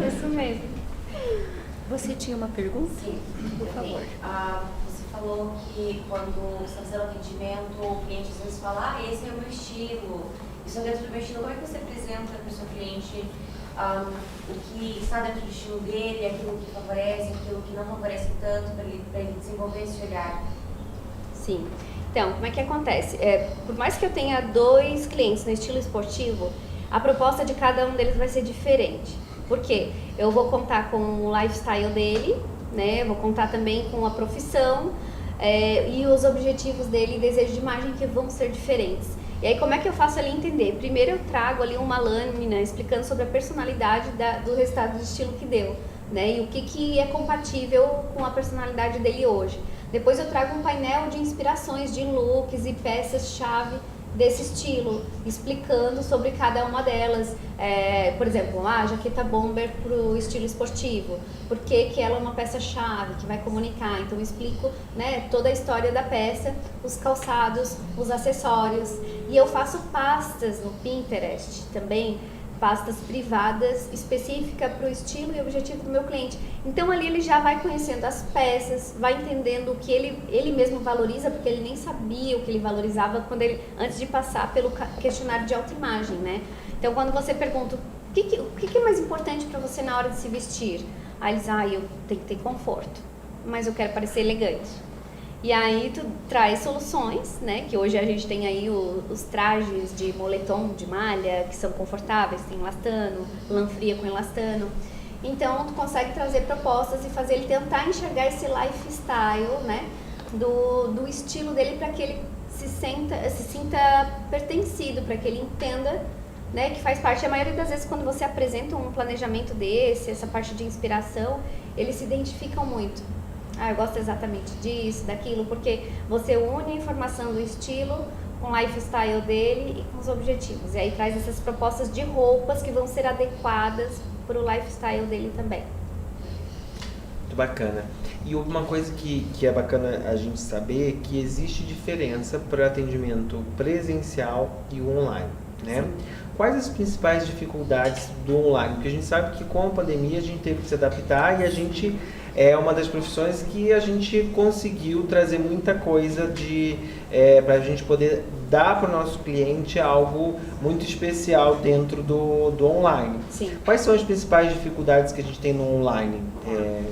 Speaker 2: Isso mesmo.
Speaker 3: Você tinha uma pergunta?
Speaker 6: Sim,
Speaker 3: por favor.
Speaker 6: Você falou que quando você está fazendo atendimento, o cliente às vezes fala, esse é o meu estilo, isso é dentro do meu estilo. Como é que você apresenta para o seu cliente o que está dentro do estilo dele, aquilo que favorece, aquilo que não favorece tanto, para ele desenvolver esse olhar?
Speaker 2: Sim. Então, como é que acontece? Por mais que eu tenha 2 clientes no estilo esportivo, a proposta de cada um deles vai ser diferente. Porque eu vou contar com o lifestyle dele, né? Vou contar também com a profissão e os objetivos dele e desejo de imagem que vão ser diferentes. E aí como é que eu faço ali entender? Primeiro eu trago ali uma lâmina explicando sobre a personalidade do resultado de estilo que deu, né? E o que é compatível com a personalidade dele hoje. Depois eu trago um painel de inspirações de looks e peças-chave desse estilo, explicando sobre cada uma delas. Por exemplo, a jaqueta bomber para o estilo esportivo, por que ela é uma peça-chave que vai comunicar. Então eu explico, né, toda a história da peça, os calçados, os acessórios. E eu faço pastas no Pinterest também, pastas privadas específicas para o estilo e objetivo do meu cliente. Então ali ele já vai conhecendo as peças, vai entendendo o que ele mesmo valoriza, porque ele nem sabia o que ele valorizava antes de passar pelo questionário de autoimagem, né? Então quando você pergunta o que é mais importante para você na hora de se vestir, aí eles, eu tenho que ter conforto, mas eu quero parecer elegante. E aí tu traz soluções, né, que hoje a gente tem aí os trajes de moletom, de malha, que são confortáveis, tem elastano, lã fria com elastano. Então tu consegue trazer propostas e fazer ele tentar enxergar esse lifestyle, né, do estilo dele, para que ele se sinta pertencido, para que ele entenda, né, que faz parte. A maioria das vezes quando você apresenta um planejamento desse, essa parte de inspiração, eles se identificam muito. Eu gosto exatamente disso, daquilo, porque você une a informação do estilo com o lifestyle dele e com os objetivos. E aí traz essas propostas de roupas que vão ser adequadas para o lifestyle dele também.
Speaker 1: Muito bacana. E uma coisa que é bacana a gente saber é que existe diferença para atendimento presencial e o online, né? Sim. Quais as principais dificuldades do online? Porque a gente sabe que com a pandemia a gente teve que se adaptar e a gente é uma das profissões que a gente conseguiu trazer muita coisa para a gente poder dar para o nosso cliente algo muito especial dentro do online.
Speaker 2: Sim.
Speaker 1: Quais são as principais dificuldades que a gente tem no online,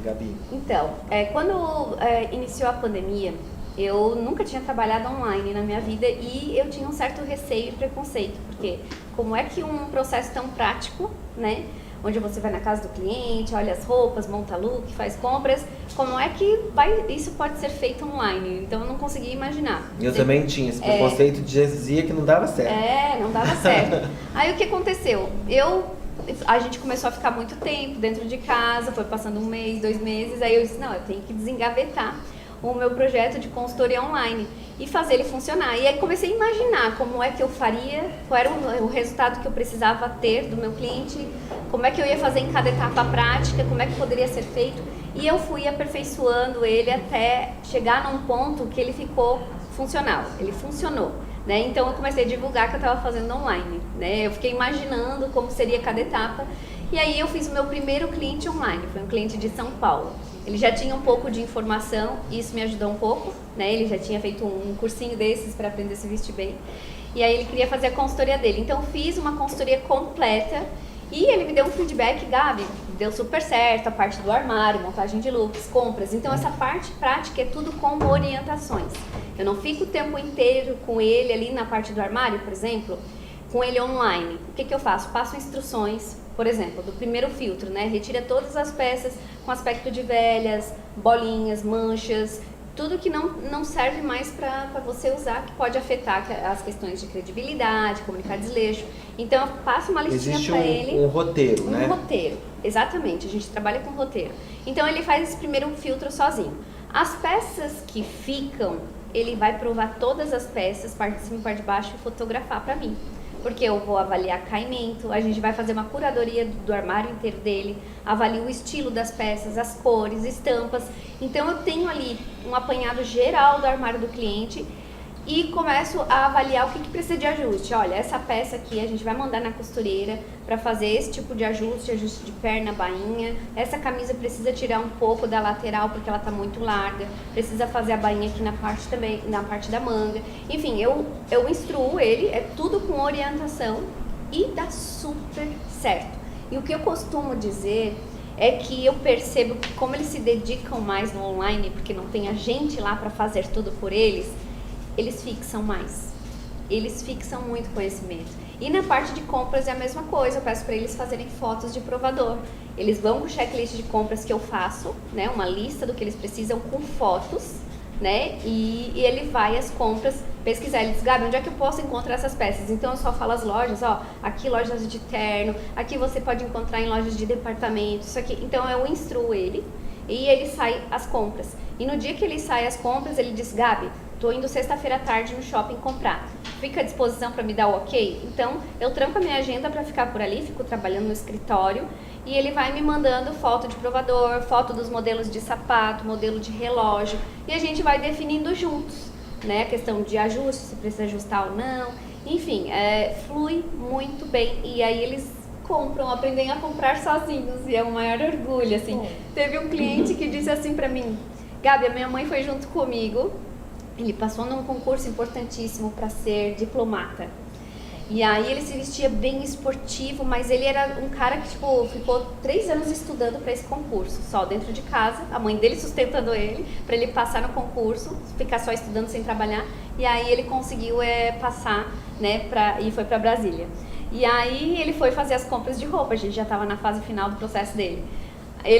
Speaker 1: Gabi?
Speaker 2: Então, quando iniciou a pandemia, eu nunca tinha trabalhado online na minha vida e eu tinha um certo receio e preconceito, porque como é que um processo tão prático, né, onde você vai na casa do cliente, olha as roupas, monta look, faz compras, como é que isso pode ser feito online? Então eu não conseguia imaginar.
Speaker 1: Eu também tinha esse preconceito, dizia que não dava certo.
Speaker 2: Não dava certo. Aí o que aconteceu? A gente começou a ficar muito tempo dentro de casa, foi passando 1 mês, 2 meses, aí eu disse, não, eu tenho que desengavetar o meu projeto de consultoria online e fazer ele funcionar. E aí comecei a imaginar como é que eu faria, qual era o resultado que eu precisava ter do meu cliente, como é que eu ia fazer em cada etapa prática, como é que poderia ser feito. E eu fui aperfeiçoando ele até chegar num ponto que ele ficou funcional, ele funcionou. Né? Então eu comecei a divulgar que eu estava fazendo online, né? Eu fiquei imaginando como seria cada etapa. E aí eu fiz o meu primeiro cliente online, foi um cliente de São Paulo. Ele já tinha um pouco de informação, e isso me ajudou um pouco, né? Ele já tinha feito um cursinho desses para aprender a se vestir bem. E aí ele queria fazer a consultoria dele. Então fiz uma consultoria completa e ele me deu um feedback, Gabi, deu super certo, a parte do armário, montagem de looks, compras. Então essa parte prática é tudo com orientações. Eu não fico o tempo inteiro com ele ali na parte do armário, por exemplo, com ele online. O que eu faço? Passo instruções, por exemplo, do primeiro filtro, né? Retira todas as peças com aspecto de velhas, bolinhas, manchas, tudo que não serve mais para você usar, que pode afetar as questões de credibilidade, comunicar desleixo. Então eu passo uma listinha para ele.
Speaker 1: Um roteiro, né?
Speaker 2: Um roteiro, exatamente. A gente trabalha com roteiro. Então ele faz esse primeiro filtro sozinho. As peças que ficam, ele vai provar todas as peças, parte de cima e parte de baixo, e fotografar para mim. Porque eu vou avaliar caimento, a gente vai fazer uma curadoria do armário inteiro dele, avalio o estilo das peças, as cores, estampas. Então eu tenho ali um apanhado geral do armário do cliente e começo a avaliar o que precisa de ajuste. Olha, essa peça aqui a gente vai mandar na costureira para fazer esse tipo de ajuste de perna, bainha. Essa camisa precisa tirar um pouco da lateral porque ela está muito larga. Precisa fazer a bainha aqui na parte também, na parte da manga. Enfim, eu instruo ele, é tudo com orientação e dá super certo. E o que eu costumo dizer é que eu percebo que como eles se dedicam mais no online, porque não tem a gente lá para fazer tudo por eles fixam mais. eles fixam muito conhecimento. E na parte de compras é a mesma coisa, eu peço para eles fazerem fotos de provador. Eles vão com o checklist de compras que eu faço, né, uma lista do que eles precisam com fotos, né, e ele vai às compras pesquisar. Ele diz, Gabi, onde é que eu posso encontrar essas peças? Então eu só falo as lojas, ó, aqui lojas de terno, aqui você pode encontrar em lojas de departamento, isso aqui. Então eu instruo ele e ele sai às compras. E no dia que ele sai às compras, ele diz, Gabi, tô indo sexta-feira à tarde no shopping comprar. Fica à disposição para me dar o ok? Então, eu tranco a minha agenda para ficar por ali, fico trabalhando no escritório e ele vai me mandando foto de provador, foto dos modelos de sapato, modelo de relógio e a gente vai definindo juntos, né? A questão de ajuste, se precisa ajustar ou não. Enfim, flui muito bem e aí eles aprendem a comprar sozinhos e é o maior orgulho, assim. Teve um cliente que disse assim para mim, Gabi, a minha mãe foi junto comigo. Ele passou num concurso importantíssimo para ser diplomata. E aí ele se vestia bem esportivo, mas ele era um cara que tipo, ficou 3 anos estudando para esse concurso, só dentro de casa, a mãe dele sustentando ele, para ele passar no concurso, ficar só estudando sem trabalhar. E aí ele conseguiu passar, né, e foi para Brasília. E aí ele foi fazer as compras de roupa, a gente já estava na fase final do processo dele. Aí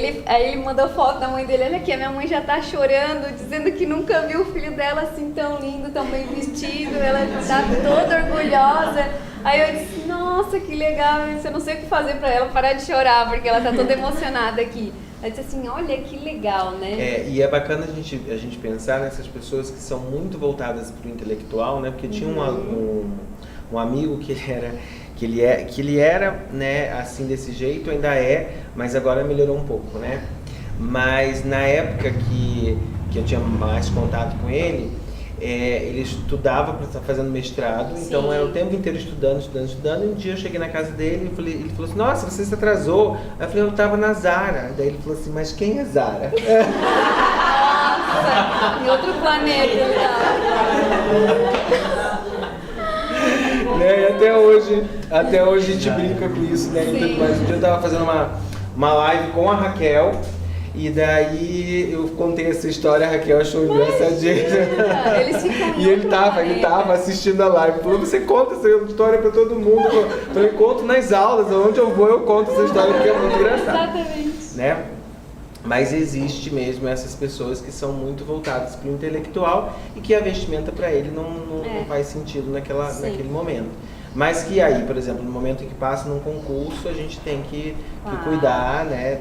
Speaker 2: ele mandou foto da mãe dele, olha aqui, a minha mãe já tá chorando, dizendo que nunca viu o filho dela assim tão lindo, tão bem vestido, ela tá toda orgulhosa. Aí eu disse, nossa, que legal, eu não sei o que fazer pra ela parar de chorar, porque ela tá toda emocionada aqui. Aí disse assim, olha que legal, né?
Speaker 1: E é bacana a gente pensar nessas pessoas que são muito voltadas pro intelectual, né? Porque tinha um amigo que ele era, né, assim desse jeito, ainda é, mas agora melhorou um pouco, né? Mas na época que eu tinha mais contato com ele, ele estudava para estar fazendo mestrado, sim. Então era o tempo inteiro estudando, e um dia eu cheguei na casa dele e ele falou assim, nossa, você se atrasou. Aí eu falei, eu estava na Zara. Daí ele falou assim, mas quem é Zara?
Speaker 2: Nossa, em outro planeta.
Speaker 1: Né? E até hoje a gente brinca com isso, né? Mas um dia eu tava fazendo uma live com a Raquel e daí eu contei essa história, a Raquel achou engraçadinha.
Speaker 2: Eles ficam
Speaker 1: E ele tava assistindo a live, falou, você conta essa história pra todo mundo. Eu falei, conto nas aulas, onde eu vou eu conto essa história porque é muito engraçado.
Speaker 2: Exatamente.
Speaker 1: Né? Mas existe mesmo essas pessoas que são muito voltadas para o intelectual e que a vestimenta para ele não faz sentido naquele momento. Mas que aí, por exemplo, no momento em que passa num concurso, a gente tem que cuidar, né,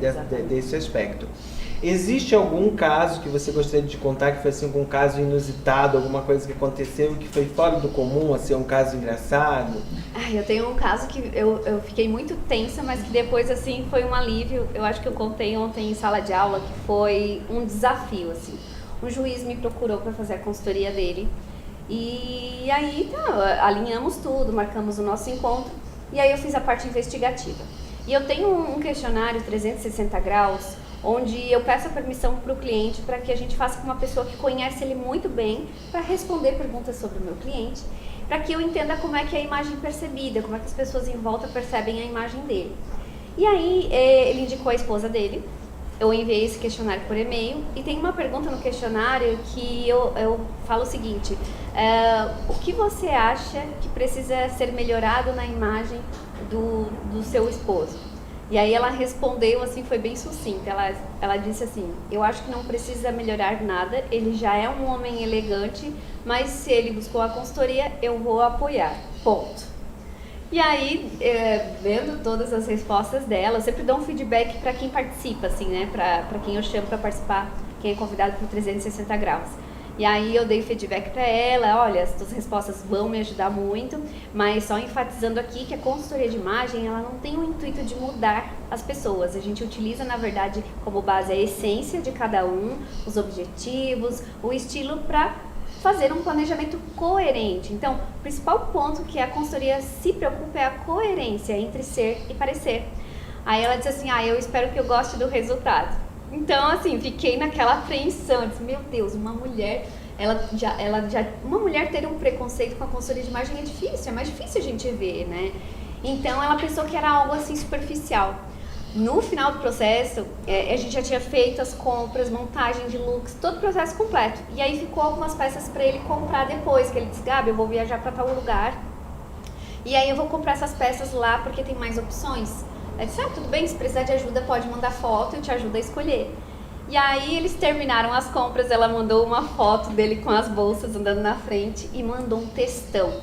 Speaker 1: desse aspecto. Existe algum caso que você gostaria de contar que foi assim, um caso inusitado, alguma coisa que aconteceu que foi fora do comum, assim, um caso engraçado?
Speaker 2: Eu tenho um caso que eu fiquei muito tensa, mas que depois assim foi um alívio. Eu acho que eu contei ontem em sala de aula que foi um desafio, assim. Um juiz me procurou para fazer a consultoria dele e aí alinhamos tudo, marcamos o nosso encontro e aí eu fiz a parte investigativa. E eu tenho um questionário 360 graus onde eu peço a permissão para o cliente para que a gente faça com uma pessoa que conhece ele muito bem para responder perguntas sobre o meu cliente, para que eu entenda como é que é a imagem percebida, como é que as pessoas em volta percebem a imagem dele. E aí ele indicou a esposa dele, eu enviei esse questionário por e-mail e tem uma pergunta no questionário que eu falo o seguinte, o que você acha que precisa ser melhorado na imagem do seu esposo? E aí ela respondeu assim, foi bem sucinta, ela disse assim, eu acho que não precisa melhorar nada, ele já é um homem elegante, mas se ele buscou a consultoria, eu vou apoiar, ponto. E aí, vendo todas as respostas dela, eu sempre dou um feedback para quem participa, assim, né, para quem eu chamo para participar, quem é convidado por 360 graus. E aí eu dei feedback para ela, olha, as tuas respostas vão me ajudar muito, mas só enfatizando aqui que a consultoria de imagem, ela não tem o intuito de mudar as pessoas. A gente utiliza, na verdade, como base a essência de cada um, os objetivos, o estilo para fazer um planejamento coerente. Então, o principal ponto que a consultoria se preocupa é a coerência entre ser e parecer. Aí ela disse assim, eu espero que eu goste do resultado. Então, assim, fiquei naquela apreensão, disse, meu Deus, uma mulher, uma mulher ter um preconceito com a consultoria de imagem é mais difícil a gente ver, né? Então, ela pensou que era algo assim superficial. No final do processo, a gente já tinha feito as compras, montagem de looks, todo o processo completo. E aí ficou algumas peças para ele comprar depois, que ele disse, Gabi, eu vou viajar para tal lugar, e aí eu vou comprar essas peças lá porque tem mais opções. Aí disse, tudo bem, se precisar de ajuda pode mandar foto, eu te ajudo a escolher. E aí eles terminaram as compras, ela mandou uma foto dele com as bolsas andando na frente e mandou um textão,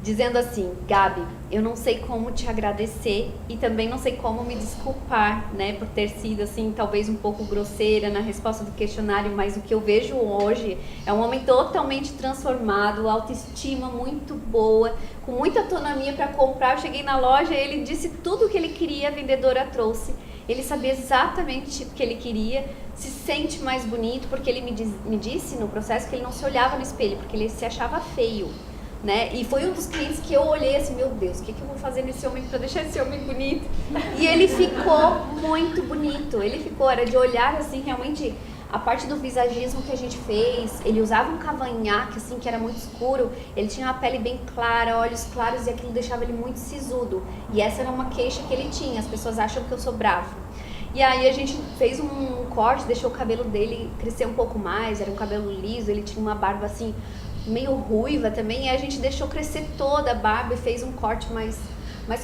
Speaker 2: dizendo assim, Gabi, eu não sei como te agradecer e também não sei como me desculpar, né, por ter sido assim, talvez um pouco grosseira na resposta do questionário, mas o que eu vejo hoje é um homem totalmente transformado, autoestima muito boa, com muita autonomia para comprar. Eu cheguei na loja, ele disse tudo o que ele queria, a vendedora trouxe. Ele sabia exatamente o que ele queria, se sente mais bonito, porque ele me disse no processo que ele não se olhava no espelho, porque ele se achava feio, né? E foi um dos clientes que eu olhei assim, meu Deus, o que eu vou fazer nesse homem para deixar esse homem bonito? E ele ficou muito bonito, era de olhar assim, realmente, a parte do visagismo que a gente fez, ele usava um cavanhaque assim, que era muito escuro, ele tinha uma pele bem clara, olhos claros, e aquilo deixava ele muito sisudo. E essa era uma queixa que ele tinha, as pessoas acham que eu sou bravo. E aí a gente fez um corte, deixou o cabelo dele crescer um pouco mais, era um cabelo liso, ele tinha uma barba assim, meio ruiva também, e a gente deixou crescer toda a barba e fez um corte mais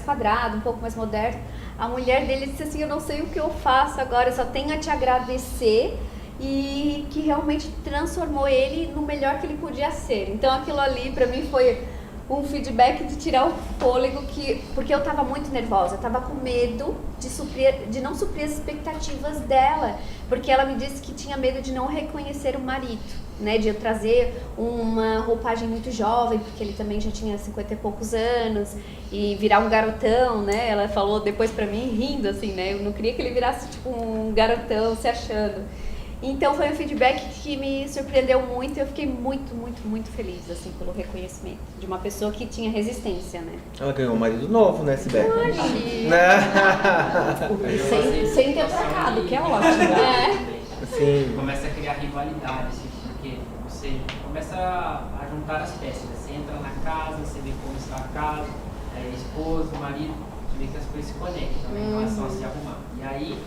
Speaker 2: quadrado, um pouco mais moderno. A mulher dele disse assim, eu não sei o que eu faço agora, eu só tenho a te agradecer, e que realmente transformou ele no melhor que ele podia ser. Então aquilo ali pra mim foi um feedback de tirar o fôlego, porque eu tava muito nervosa, eu tava com medo de não suprir as expectativas dela, porque ela me disse que tinha medo de não reconhecer o marido, né, de eu trazer uma roupagem muito jovem, porque ele também já tinha 50 e poucos anos, e virar um garotão, né, ela falou depois pra mim, rindo assim, né, eu não queria que ele virasse tipo um garotão se achando. Então foi um feedback que me surpreendeu muito e eu fiquei muito, muito, muito feliz, assim, pelo reconhecimento de uma pessoa que tinha resistência, né.
Speaker 1: Ela ganhou um marido novo, né, Sibeli?
Speaker 3: Sem ter trocado, que é ótimo.
Speaker 1: Sim.
Speaker 7: Começa a criar rivalidade, assim, porque você começa a juntar as peças. Você entra na casa, você vê como está a casa, a esposa, o marido, você vê que as coisas se conectam, né, em relação a se arrumar. E aí,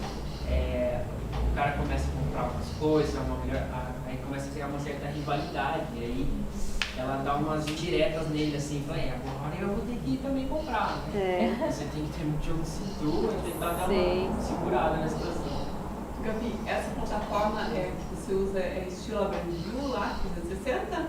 Speaker 7: o cara começa a comprar algumas coisas, uma mulher, aí começa a criar uma certa rivalidade, e aí ela dá umas indiretas nele assim, fala, agora eu vou ter que ir também comprar, né? Você tem que ter muito jogo de cintura, tentar dar uma segurada na situação.
Speaker 8: Gabi, essa plataforma que você usa é estilo Abrandil lá, 360?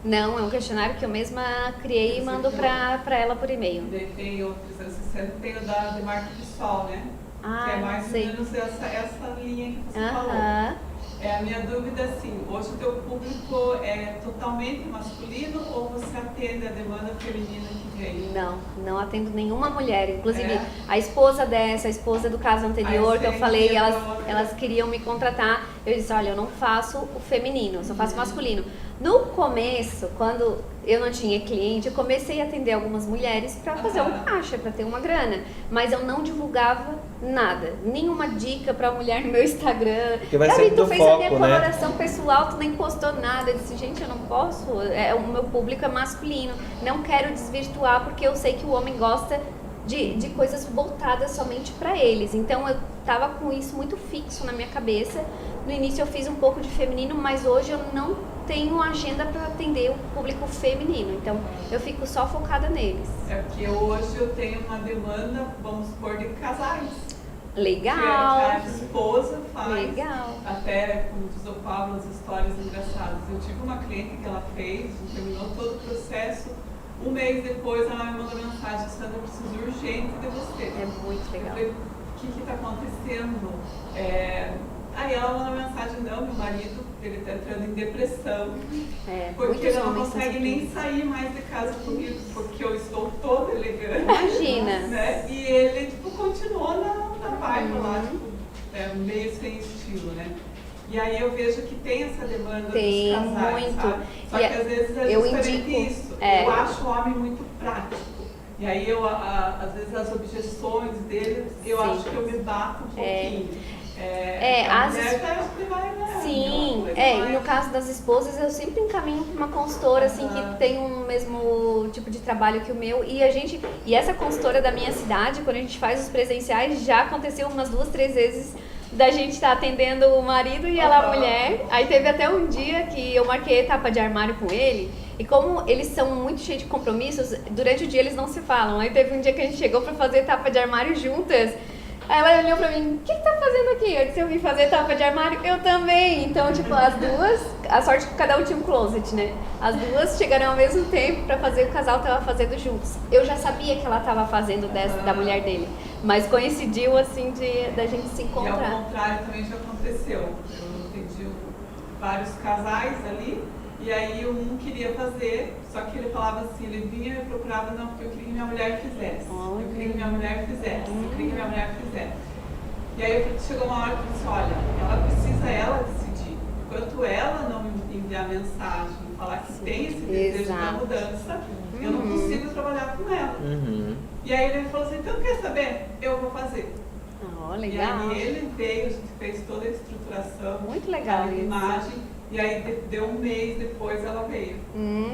Speaker 2: Não, é um questionário que eu mesma criei e mando pra ela por e-mail.
Speaker 8: Tem o 360, tem o da Demarque do Sol, né? Que é mais ou menos essa linha que você falou. A minha dúvida é assim, hoje o teu público é totalmente masculino ou você atende a demanda feminina que vem?
Speaker 2: Não atendo nenhuma mulher. Inclusive, a esposa a esposa do caso anterior, que eu falei, elas queriam me contratar. Eu disse, olha, eu não faço o feminino, eu só faço masculino. No começo, quando eu não tinha cliente, eu comecei a atender algumas mulheres para fazer um caixa, para ter uma grana. Mas eu não divulgava nada, nenhuma dica para mulher no meu Instagram.
Speaker 1: Gabi,
Speaker 2: tu fez a minha coloração pessoal, tu nem postou nada. Eu disse, gente, eu não posso, o meu público é masculino, não quero desvirtuar, porque eu sei que o homem gosta de coisas voltadas somente para eles. Então eu tava com isso muito fixo na minha cabeça. No início eu fiz um pouco de feminino, mas hoje eu não tenho agenda para atender o público feminino. Então eu fico só focada neles.
Speaker 8: É porque hoje eu tenho uma demanda, vamos supor, de casais.
Speaker 2: Legal.
Speaker 8: Que a esposa faz.
Speaker 2: Legal.
Speaker 8: Até, como diz o Pablo, as histórias engraçadas. Eu tive uma cliente que ela fez, terminou todo o processo. Um mês depois ela me mandou mensagem, Sandra, eu preciso urgente de você.
Speaker 2: É muito legal.
Speaker 8: Eu falei, o que está acontecendo? Aí ela mandou mensagem, não, meu marido, ele está entrando em depressão. Porque ele não consegue nem sair mais de casa comigo, porque eu estou toda elegante.
Speaker 2: Imagina.
Speaker 8: Né? E ele, continuou na vibe lá, meio sem estilo, né? E aí eu vejo que tem essa demanda dos casais,
Speaker 2: muito.
Speaker 8: sabe? Só que às vezes é justamente isso. Eu acho o homem muito prático. E aí às vezes as objeções dele, eu acho que eu me bato um pouquinho. A mulher vai, né?
Speaker 2: Sim, e no caso das esposas eu sempre encaminho para uma consultora assim que tem o mesmo tipo de trabalho que o meu e essa consultora da minha cidade, quando a gente faz os presenciais, já aconteceu umas 2, 3 vezes da gente estar atendendo o marido e ela a mulher. Aí teve até um dia que eu marquei a etapa de armário com ele. E como eles são muito cheios de compromissos, durante o dia eles não se falam. Aí teve um dia que a gente chegou pra fazer etapa de armário juntas. Aí ela olhou pra mim, o que tá fazendo aqui? Eu disse, eu vim fazer etapa de armário, eu também. Então, tipo, as duas, a sorte que cada um tinha um closet, né? As duas chegaram ao mesmo tempo pra fazer, o casal tava fazendo juntos. Eu já sabia que ela tava fazendo da mulher dele, mas coincidiu, assim, da gente se encontrar.
Speaker 8: E ao contrário também já aconteceu. Eu atendi vários casais ali. E aí um queria fazer, só que ele falava assim, ele vinha e procurava, não, porque eu queria que minha mulher fizesse. Eu queria que minha mulher fizesse, eu queria que minha mulher fizesse. E aí chegou uma hora que eu disse, olha, ela precisa decidir. Enquanto ela não me enviar mensagem, falar que tem esse desejo da mudança, eu não consigo trabalhar com ela. E aí ele falou assim, então quer saber? Eu vou fazer.
Speaker 2: Legal.
Speaker 8: E aí ele veio, a gente fez toda a estruturação,
Speaker 2: muito legal,
Speaker 8: a imagem. E aí deu um mês depois ela veio.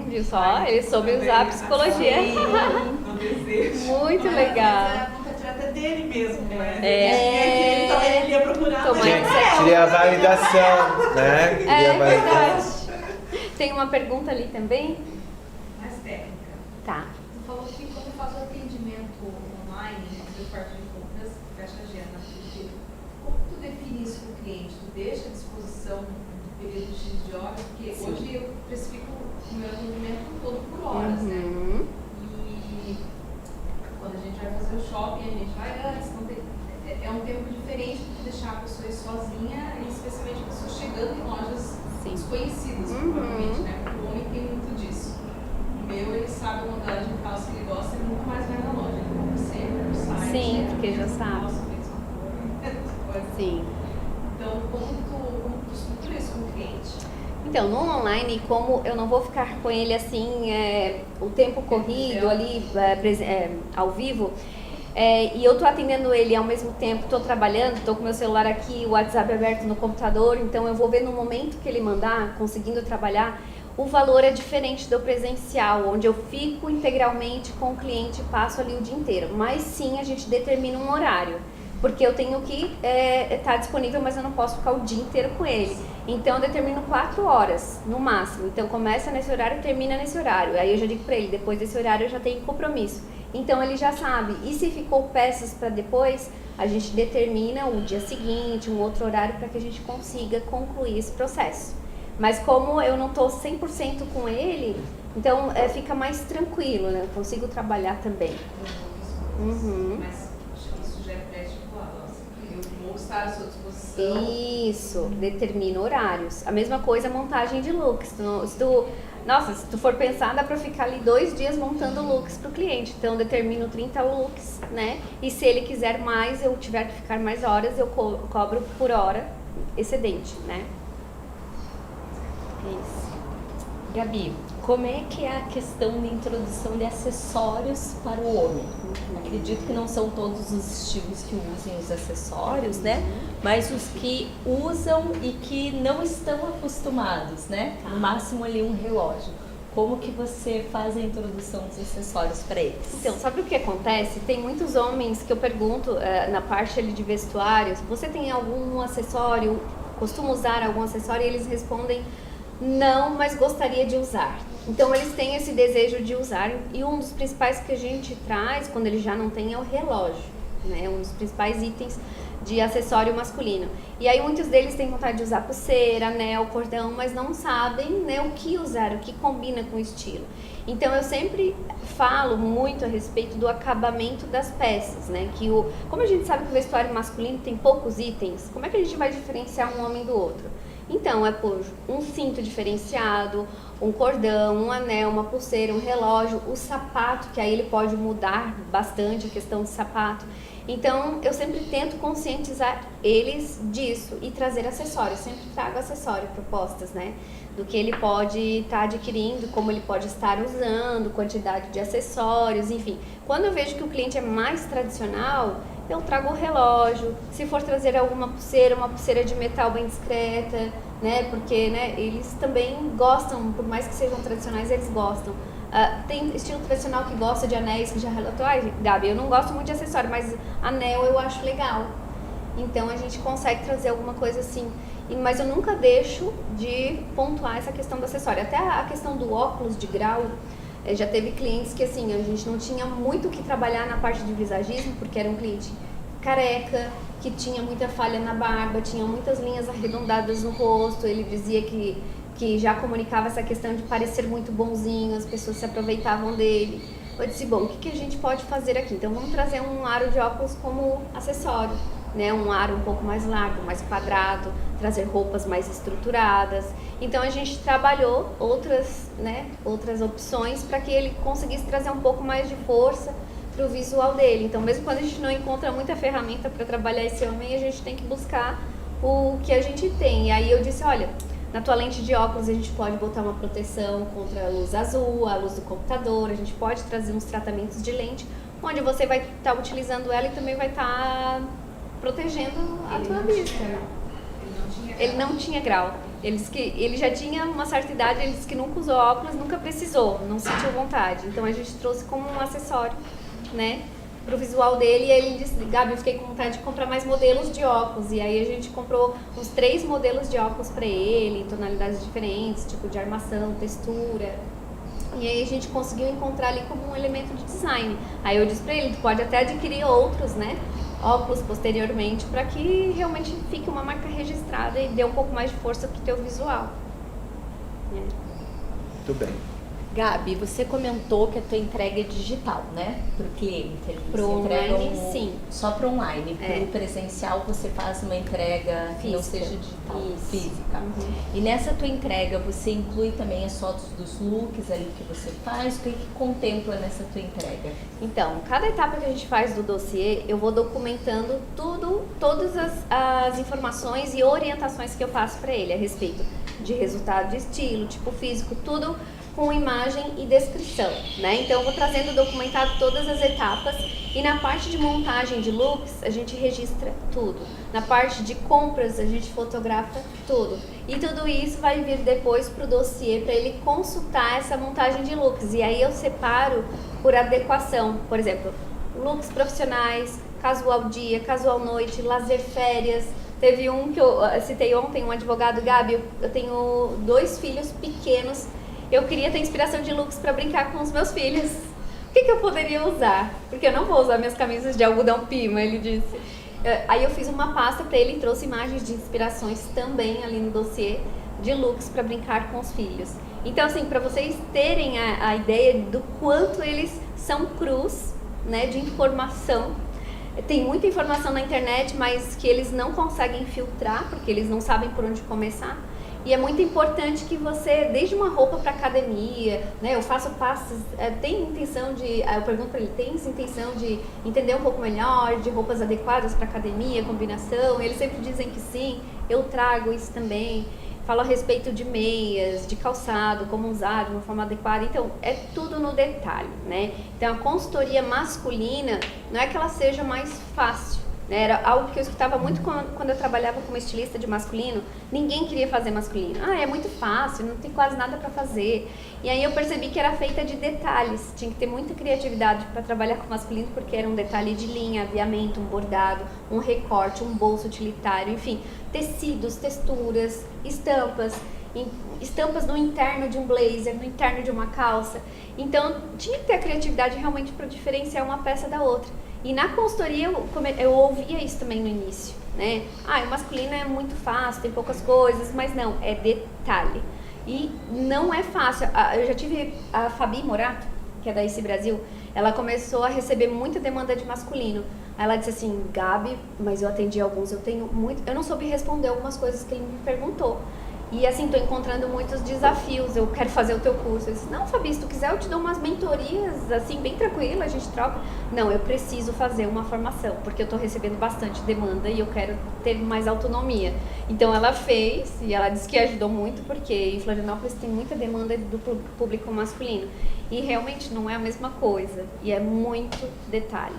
Speaker 2: Viu só? Ele soube usar a psicologia.
Speaker 8: No desejo.
Speaker 2: Muito legal.
Speaker 9: Mas a contratrata dele mesmo, né?
Speaker 2: Então
Speaker 9: ele ia procurar.
Speaker 1: Queria a validação, né?
Speaker 2: Verdade. Tem uma pergunta ali também?
Speaker 9: Mais técnica.
Speaker 2: Tá.
Speaker 9: Tu falou que quando faz o atendimento online, do parte de compras, fecha a agenda. Como tu define isso para o cliente? Tu deixa à disposição período X de horas, porque hoje eu precifico o meu atendimento todo por horas, né? E quando a gente vai fazer o shopping, a gente vai antes, então é um tempo diferente do que deixar a pessoa ir sozinha, e especialmente a pessoa chegando em lojas desconhecidas, provavelmente, né? Porque o homem tem muito disso. O meu, ele sabe a modelagem de calça que ele gosta, ele nunca mais vai na loja, ele compra sempre no site.
Speaker 2: Sim, porque já sabe.
Speaker 9: Nossa, fez uma cor.
Speaker 2: Sim.
Speaker 9: Então, como tu estrutura isso com o cliente?
Speaker 2: Então, no online, como eu não vou ficar com ele assim, o tempo corrido ali, ao vivo, e eu tô atendendo ele ao mesmo tempo, tô trabalhando, tô com meu celular aqui, o WhatsApp aberto no computador, então eu vou ver no momento que ele mandar, conseguindo trabalhar, o valor é diferente do presencial, onde eu fico integralmente com o cliente e passo ali o dia inteiro. Mas sim, a gente determina um horário. Porque eu tenho que estar disponível, mas eu não posso ficar o dia inteiro com ele. Então eu determino 4 horas, no máximo. Então começa nesse horário e termina nesse horário. Aí eu já digo pra ele, depois desse horário eu já tenho compromisso. Então ele já sabe. E se ficou peças para depois, a gente determina o dia seguinte, um outro horário para que a gente consiga concluir esse processo. Mas como eu não estou 100% com ele, então fica mais tranquilo, né? Eu consigo trabalhar também.
Speaker 9: Mas isso já é pré-estipulado, eu vou estar à sua disposição.
Speaker 2: Isso, determina horários. A mesma coisa a montagem de looks. Se tu for pensar, dá pra ficar ali 2 dias montando looks pro cliente. Então, eu determino 30 looks, né? E se ele quiser mais, eu tiver que ficar mais horas, eu cobro por hora excedente, né? Isso.
Speaker 3: Gabi, como é que é a questão de introdução de acessórios para o homem? Acredito que não são todos os estilos que usem os acessórios, né? Mas os que usam e que não estão acostumados, né? No máximo ali um relógio. Como que você faz a introdução dos acessórios para eles?
Speaker 2: Então, sabe o que acontece? Tem muitos homens que eu pergunto na parte ali de vestuários, você tem algum acessório, costuma usar algum acessório? E eles respondem, não, mas gostaria de usar. Então eles têm esse desejo de usar e um dos principais que a gente traz quando ele já não tem é o relógio, né? Um dos principais itens de acessório masculino. E aí muitos deles têm vontade de usar pulseira, anel, cordão, mas não sabem, né, o que usar, o que combina com o estilo. Então eu sempre falo muito a respeito do acabamento das peças, né? Como a gente sabe que o vestuário masculino tem poucos itens, como é que a gente vai diferenciar um homem do outro? Então, é por um cinto diferenciado, um cordão, um anel, uma pulseira, um relógio, o sapato, que aí ele pode mudar bastante a questão do sapato. Então, eu sempre tento conscientizar eles disso e trazer acessórios. Sempre trago acessório, propostas, né? Do que ele pode estar adquirindo, como ele pode estar usando, quantidade de acessórios, enfim. Quando eu vejo que o cliente é mais tradicional, eu trago o relógio. Se for trazer alguma pulseira, uma pulseira de metal bem discreta, né? Porque, né, eles também gostam, por mais que sejam tradicionais, eles gostam. Tem estilo tradicional que gosta de anéis, que já relatou, Gabi, eu não gosto muito de acessório, mas anel eu acho legal. Então a gente consegue trazer alguma coisa assim. Mas eu nunca deixo de pontuar essa questão do acessório. Até a questão do óculos de grau, já teve clientes que assim, a gente não tinha muito o que trabalhar na parte de visagismo, porque era um cliente careca, que tinha muita falha na barba, tinha muitas linhas arredondadas no rosto. Ele dizia que já comunicava essa questão de parecer muito bonzinho, as pessoas se aproveitavam dele. Eu disse, bom, o que a gente pode fazer aqui? Então vamos trazer um aro de óculos como acessório, né? Um aro um pouco mais largo, mais quadrado, trazer roupas mais estruturadas. Então a gente trabalhou outras opções para que ele conseguisse trazer um pouco mais de força para o visual dele. Então mesmo quando a gente não encontra muita ferramenta para trabalhar esse homem, a gente tem que buscar o que a gente tem. E aí eu disse, olha, na tua lente de óculos a gente pode botar uma proteção contra a luz azul, a luz do computador, a gente pode trazer uns tratamentos de lente, onde você vai estar utilizando ela e também vai estar protegendo a tua vista. Ele não tinha grau. Ele já tinha uma certa idade, ele disse que nunca usou óculos, nunca precisou, não sentiu vontade. Então a gente trouxe como um acessório, né, pro visual dele. E aí ele disse, Gabi, eu fiquei com vontade de comprar mais modelos de óculos. E aí a gente comprou uns 3 modelos de óculos para ele, tonalidades diferentes, tipo de armação, textura. E aí a gente conseguiu encontrar ali como um elemento de design. Aí eu disse para ele, tu pode até adquirir outros, né, óculos posteriormente, para que realmente fique uma marca registrada e dê um pouco mais de força pro teu visual.
Speaker 1: Muito bem.
Speaker 3: Gabi, você comentou que a tua entrega é digital, né? Para o cliente.
Speaker 2: Pro online, sim.
Speaker 3: Só para online. Para o presencial, você faz uma entrega que não seja digital, física. Uhum. E nessa tua entrega, você inclui também as fotos dos looks ali que você faz? O que contempla nessa tua entrega?
Speaker 2: Então, cada etapa que a gente faz do dossiê, eu vou documentando todas as informações e orientações que eu passo para ele a respeito de resultado de estilo, tipo físico, tudo com imagem e descrição, né? Então eu vou trazendo documentado todas as etapas, e na parte de montagem de looks a gente registra tudo. Na parte de compras a gente fotografa tudo. E tudo isso vai vir depois pro dossiê para ele consultar essa montagem de looks. E aí eu separo por adequação, por exemplo, looks profissionais, casual dia, casual noite, lazer férias. Teve um que eu citei ontem, um advogado, Gabi, eu tenho 2 filhos pequenos. Eu queria ter inspiração de looks para brincar com os meus filhos. O que eu poderia usar? Porque eu não vou usar minhas camisas de algodão pima, ele disse. Aí eu fiz uma pasta para ele e trouxe imagens de inspirações também ali no dossiê de looks para brincar com os filhos. Então, assim, para vocês terem a ideia do quanto eles são crus, né, de informação. Tem muita informação na internet, mas que eles não conseguem filtrar, porque eles não sabem por onde começar. E é muito importante que você, desde uma roupa para academia, né, eu faço passos, tem intenção de, eu pergunto para ele, tem intenção de entender um pouco melhor, de roupas adequadas para academia, combinação? Eles sempre dizem que sim, eu trago isso também. Falo a respeito de meias, de calçado, como usar de uma forma adequada. Então, é tudo no detalhe, né? Então, a consultoria masculina não é que ela seja mais fácil, né? Era algo que eu escutava muito quando eu trabalhava como estilista de masculino. Ninguém queria fazer masculino. É muito fácil, não tem quase nada para fazer. E aí eu percebi que era feita de detalhes. Tinha que ter muita criatividade para trabalhar com masculino, porque era um detalhe de linha, aviamento, um bordado, um recorte, um bolso utilitário, enfim, tecidos, texturas, estampas no interno de um blazer, no interno de uma calça. Então, tinha que ter a criatividade realmente para diferenciar uma peça da outra. E na consultoria eu ouvia isso também no início, né? O masculino é muito fácil, tem poucas coisas, mas não, é detalhe. E não é fácil. Eu já tive a Fabi Morato, que é da IC Brasil, ela começou a receber muita demanda de masculino. Aí ela disse assim, Gabi, mas eu atendi alguns, eu não soube responder algumas coisas que ele me perguntou. E assim, tô encontrando muitos desafios, eu quero fazer o teu curso. Eu disse, não, Fabi, se tu quiser eu te dou umas mentorias, assim, bem tranquila, a gente troca. Não, eu preciso fazer uma formação, porque eu tô recebendo bastante demanda e eu quero ter mais autonomia. Então ela fez, e ela disse que ajudou muito, porque em Florianópolis tem muita demanda do público masculino. E realmente não é a mesma coisa, e é muito detalhe.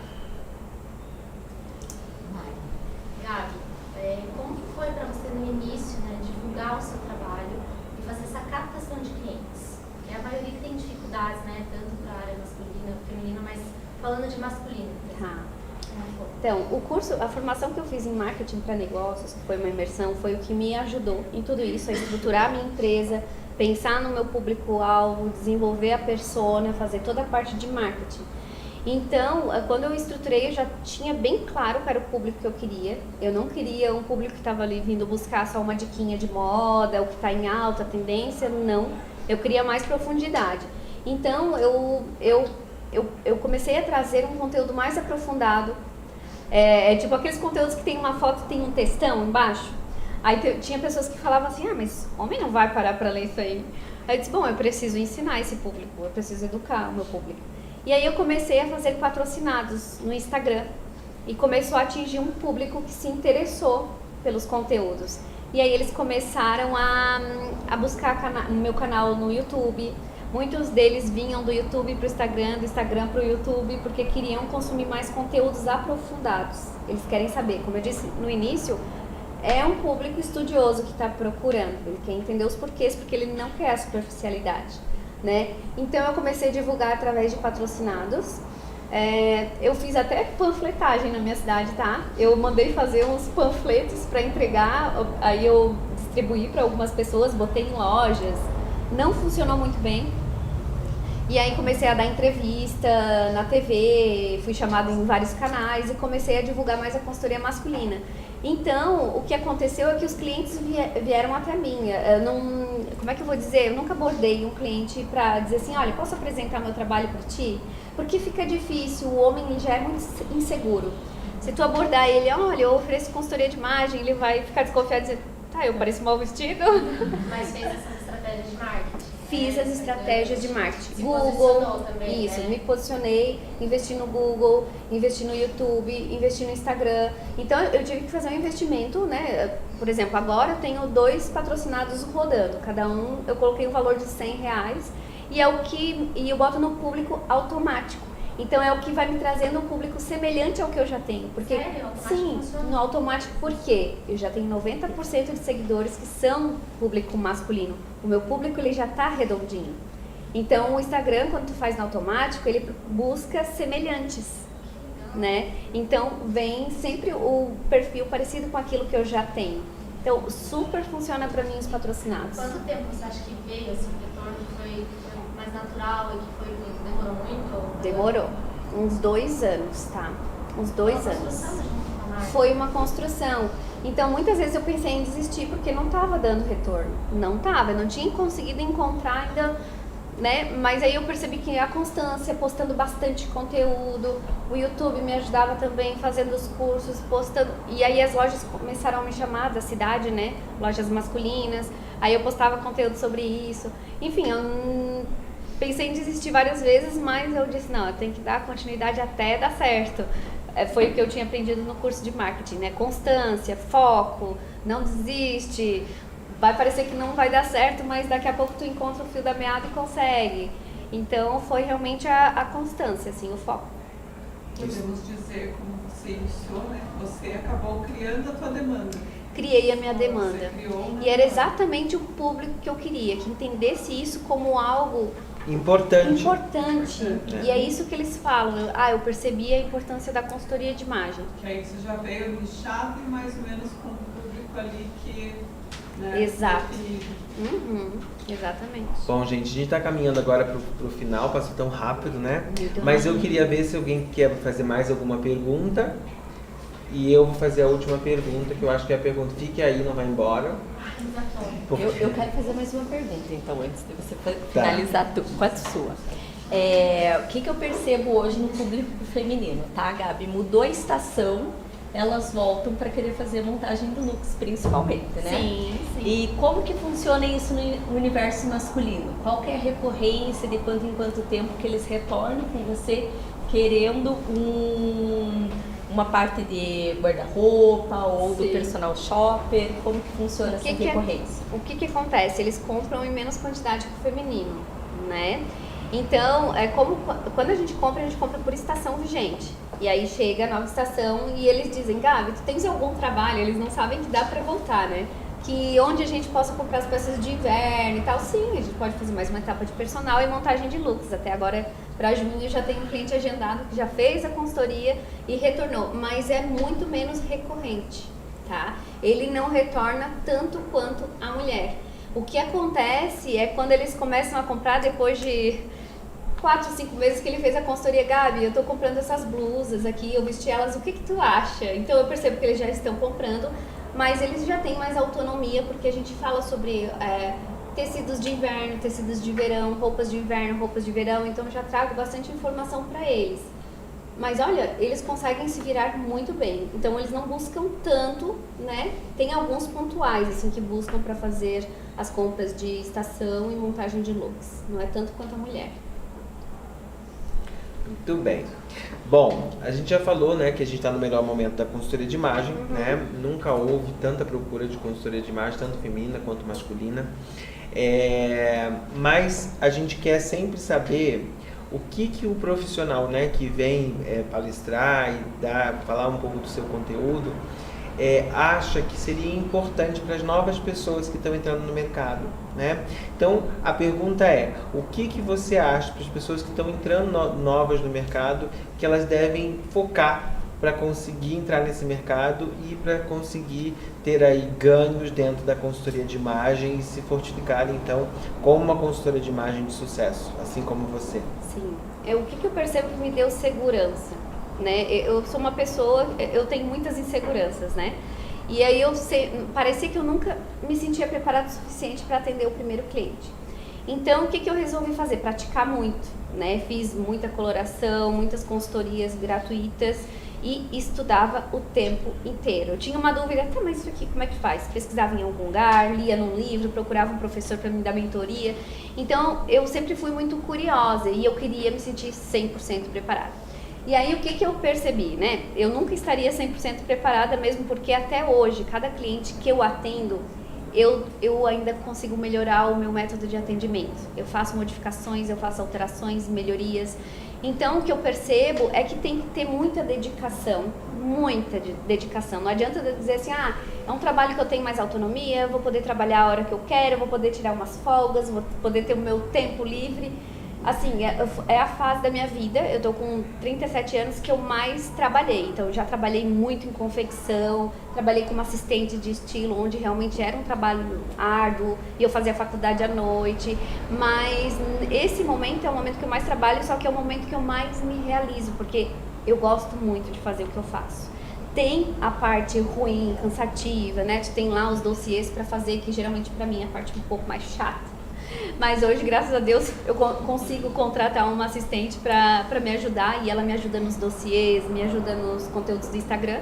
Speaker 10: como que foi para você no início, né, divulgar o seu trabalho e fazer essa captação de clientes? Porque a maioria que tem dificuldades, né, tanto para a área masculina, feminina, mas falando de masculino.
Speaker 2: Então, o curso, a formação que eu fiz em marketing para negócios, que foi uma imersão, foi o que me ajudou em tudo isso, a estruturar a minha empresa, pensar no meu público-alvo, desenvolver a persona, fazer toda a parte de marketing. Então, quando eu estruturei, eu já tinha bem claro qual era o público que eu queria. Eu não queria um público que estava ali vindo buscar só uma diquinha de moda, o que está em alta tendência, não. Eu queria mais profundidade. Então, eu comecei a trazer um conteúdo mais aprofundado. Tipo aqueles conteúdos que tem uma foto e tem um textão embaixo. Aí tinha pessoas que falavam assim, mas homem não vai parar para ler isso aí. Aí eu disse, bom, eu preciso ensinar esse público, eu preciso educar o meu público. E aí eu comecei a fazer patrocinados no Instagram e começou a atingir um público que se interessou pelos conteúdos. E aí eles começaram a buscar no meu canal no YouTube. Muitos deles vinham do YouTube para o Instagram, do Instagram para o YouTube, porque queriam consumir mais conteúdos aprofundados. Eles querem saber, como eu disse no início, é um público estudioso que está procurando. Ele quer entender os porquês, porque ele não quer a superficialidade, né? Então eu comecei a divulgar através de patrocinados. Eu fiz até panfletagem na minha cidade, tá? Eu mandei fazer uns panfletos para entregar, aí eu distribuí para algumas pessoas, botei em lojas. Não funcionou muito bem. E aí comecei a dar entrevista na TV, fui chamada em vários canais e comecei a divulgar mais a consultoria masculina. Então, o que aconteceu é que os clientes vieram até mim. Como é que eu vou dizer? Eu nunca abordei um cliente para dizer assim, olha, posso apresentar meu trabalho para ti? Porque fica difícil, o homem ele já é muito inseguro. Se tu abordar ele, olha, eu ofereço consultoria de imagem, ele vai ficar desconfiado e dizer, tá, eu pareço mal vestido.
Speaker 10: Mas fez essa estratégia de marketing?
Speaker 2: Fiz as estratégias de marketing.
Speaker 10: Se
Speaker 2: Google,
Speaker 10: também,
Speaker 2: isso,
Speaker 10: né?
Speaker 2: me posicionei, investi no Google, investi no YouTube, investi no Instagram. Então eu tive que fazer um investimento, né? Por exemplo, agora eu tenho 2 patrocinados rodando, cada um eu coloquei um valor de R$100 e eu boto no público automático. Então é o que vai me trazendo um público semelhante ao que eu já tenho. Porque,
Speaker 10: sério?
Speaker 2: Sim, no automático, por quê? Eu já tenho 90% de seguidores que são público masculino. O meu público ele já está redondinho. Então o Instagram, quando tu faz no automático, ele busca semelhantes, né? Então vem sempre o perfil parecido com aquilo que eu já tenho. Então super funciona para mim os patrocinados.
Speaker 10: Quanto tempo você acha que veio esse retorno? Foi mais natural e que demorou muito?
Speaker 2: Demorou. Uns 2 anos, tá? Uns 2 anos. Foi uma construção. Então, muitas vezes eu pensei em desistir porque não estava dando retorno. Não estava, eu não tinha conseguido encontrar ainda, né? Mas aí eu percebi que a constância, postando bastante conteúdo, o YouTube me ajudava também, fazendo os cursos, postando. E aí as lojas começaram a me chamar da cidade, né? Lojas masculinas. Aí eu postava conteúdo sobre isso. Enfim, eu pensei em desistir várias vezes, mas eu disse, não, eu tenho que dar continuidade até dar certo. Foi o que eu tinha aprendido no curso de marketing, né? Constância, foco, não desiste. Vai parecer que não vai dar certo, mas daqui a pouco tu encontra o fio da meada e consegue. Então foi realmente a constância, assim, o foco.
Speaker 8: Podemos dizer, como você iniciou, né? Você acabou criando a tua demanda.
Speaker 2: Criei a minha demanda. E era exatamente o público que eu queria, que entendesse isso como algo
Speaker 1: importante.
Speaker 2: E é isso que eles falam. Eu percebi a importância da consultoria de imagem.
Speaker 8: Que aí você já veio nichado e mais ou menos com o público ali que... Né,
Speaker 2: exato. Exatamente.
Speaker 1: Bom, gente, a gente está caminhando agora pro final, passou tão rápido, né?
Speaker 2: Muito
Speaker 1: Mas
Speaker 2: rápido.
Speaker 1: eu queria ver se alguém quer fazer mais alguma pergunta. E eu vou fazer a última pergunta, que eu acho que é a pergunta. Fique aí, não vai embora.
Speaker 3: Eu quero fazer mais uma pergunta, então, antes de você finalizar com a sua. O que eu percebo hoje no público feminino, tá, Gabi? Mudou a estação, elas voltam para querer fazer montagem do looks, principalmente, né?
Speaker 2: Sim.
Speaker 3: E como que funciona isso no universo masculino? Qual que é a recorrência, de quanto em quanto tempo que eles retornam com você querendo uma parte de guarda-roupa ou do personal shopper? Como que funciona essa recorrência?
Speaker 2: O que acontece? Eles compram em menos quantidade que o feminino, né? Então, quando a gente compra por estação gente. E aí chega a nova estação e eles dizem, Gabi, tu tens algum trabalho? Eles não sabem que dá pra voltar, né? Que onde a gente possa comprar as peças de inverno e tal, sim, a gente pode fazer mais uma etapa de personal e montagem de looks. Até agora, para junho, já tem um cliente agendado que já fez a consultoria e retornou, mas é muito menos recorrente, tá? Ele não retorna tanto quanto a mulher. O que acontece é quando eles começam a comprar depois de 4, 5 meses que ele fez a consultoria, Gabi, eu tô comprando essas blusas aqui, eu vesti elas, o que tu acha? Então eu percebo que eles já estão comprando, mas eles já têm mais autonomia, porque a gente fala sobre tecidos de inverno, tecidos de verão, roupas de inverno, roupas de verão, então eu já trago bastante informação para eles. Mas olha, eles conseguem se virar muito bem, então eles não buscam tanto, né? Tem alguns pontuais assim que buscam para fazer as compras de estação e montagem de looks, não é tanto quanto a mulher.
Speaker 1: Muito bem. Bom, a gente já falou, né, que a gente está no melhor momento da consultoria de imagem, né? Nunca houve tanta procura de consultoria de imagem, tanto feminina quanto masculina. Mas a gente quer sempre saber o que o profissional, né, que vem palestrar e falar um pouco do seu conteúdo, acha que seria importante para as novas pessoas que estão entrando no mercado, né? Então, a pergunta é, o que você acha para as pessoas que estão entrando novas no mercado, que elas devem focar para conseguir entrar nesse mercado e para conseguir ter aí ganhos dentro da consultoria de imagem e se fortificarem, então, como uma consultora de imagem de sucesso, assim como você?
Speaker 2: Sim. O que eu percebo que me deu segurança? Né? Eu sou uma pessoa, eu tenho muitas inseguranças, né? E aí parecia que eu nunca me sentia preparada o suficiente para atender o primeiro cliente. Então, o que eu resolvi fazer? Praticar muito, né? Fiz muita coloração, muitas consultorias gratuitas e estudava o tempo inteiro. Eu tinha uma dúvida, mas isso aqui como é que faz? Pesquisava em algum lugar, lia num livro, procurava um professor para me dar mentoria. Então, eu sempre fui muito curiosa e eu queria me sentir 100% preparada. E aí, o que eu percebi, né? Eu nunca estaria 100% preparada, mesmo porque até hoje, cada cliente que eu atendo, eu ainda consigo melhorar o meu método de atendimento. Eu faço modificações, eu faço alterações, melhorias. Então, o que eu percebo é que tem que ter muita dedicação. Não adianta dizer assim, é um trabalho que eu tenho mais autonomia, eu vou poder trabalhar a hora que eu quero, eu vou poder tirar umas folgas, vou poder ter o meu tempo livre. Assim, é a fase da minha vida, eu tô com 37 anos que eu mais trabalhei. Então, eu já trabalhei muito em confecção, trabalhei como assistente de estilo, onde realmente era um trabalho árduo, e eu fazia faculdade à noite. Mas esse momento é o momento que eu mais trabalho, só que é o momento que eu mais me realizo, porque eu gosto muito de fazer o que eu faço. Tem a parte ruim, cansativa, né? Tem lá os dossiês para fazer, que geralmente para mim é a parte um pouco mais chata. Mas hoje, graças a Deus, eu consigo contratar uma assistente para me ajudar, e ela me ajuda nos dossiês, me ajuda nos conteúdos do Instagram.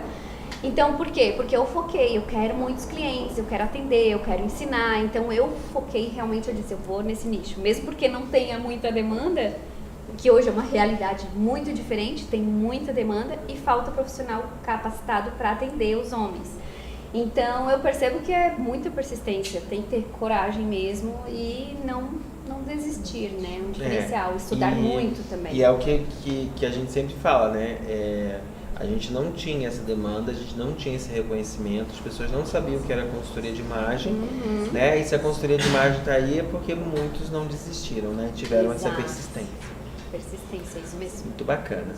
Speaker 2: Então, por quê? Porque eu foquei, eu quero muitos clientes, eu quero atender, eu quero ensinar. Então, eu foquei realmente, eu disse, eu vou nesse nicho. Mesmo porque não tenha muita demanda, que hoje é uma realidade muito diferente, tem muita demanda e falta profissional capacitado para atender os homens. Então, eu percebo que é muita persistência, tem que ter coragem mesmo e não desistir, né? Um diferencial, estudar muito também.
Speaker 1: E é o que a gente sempre fala, né? A gente não tinha essa demanda, a gente não tinha esse reconhecimento, as pessoas não sabiam o que era consultoria de imagem, né? E se a consultoria de imagem está aí é porque muitos não desistiram, né? Tiveram essa persistência.
Speaker 2: Persistência, isso mesmo.
Speaker 1: Muito bacana.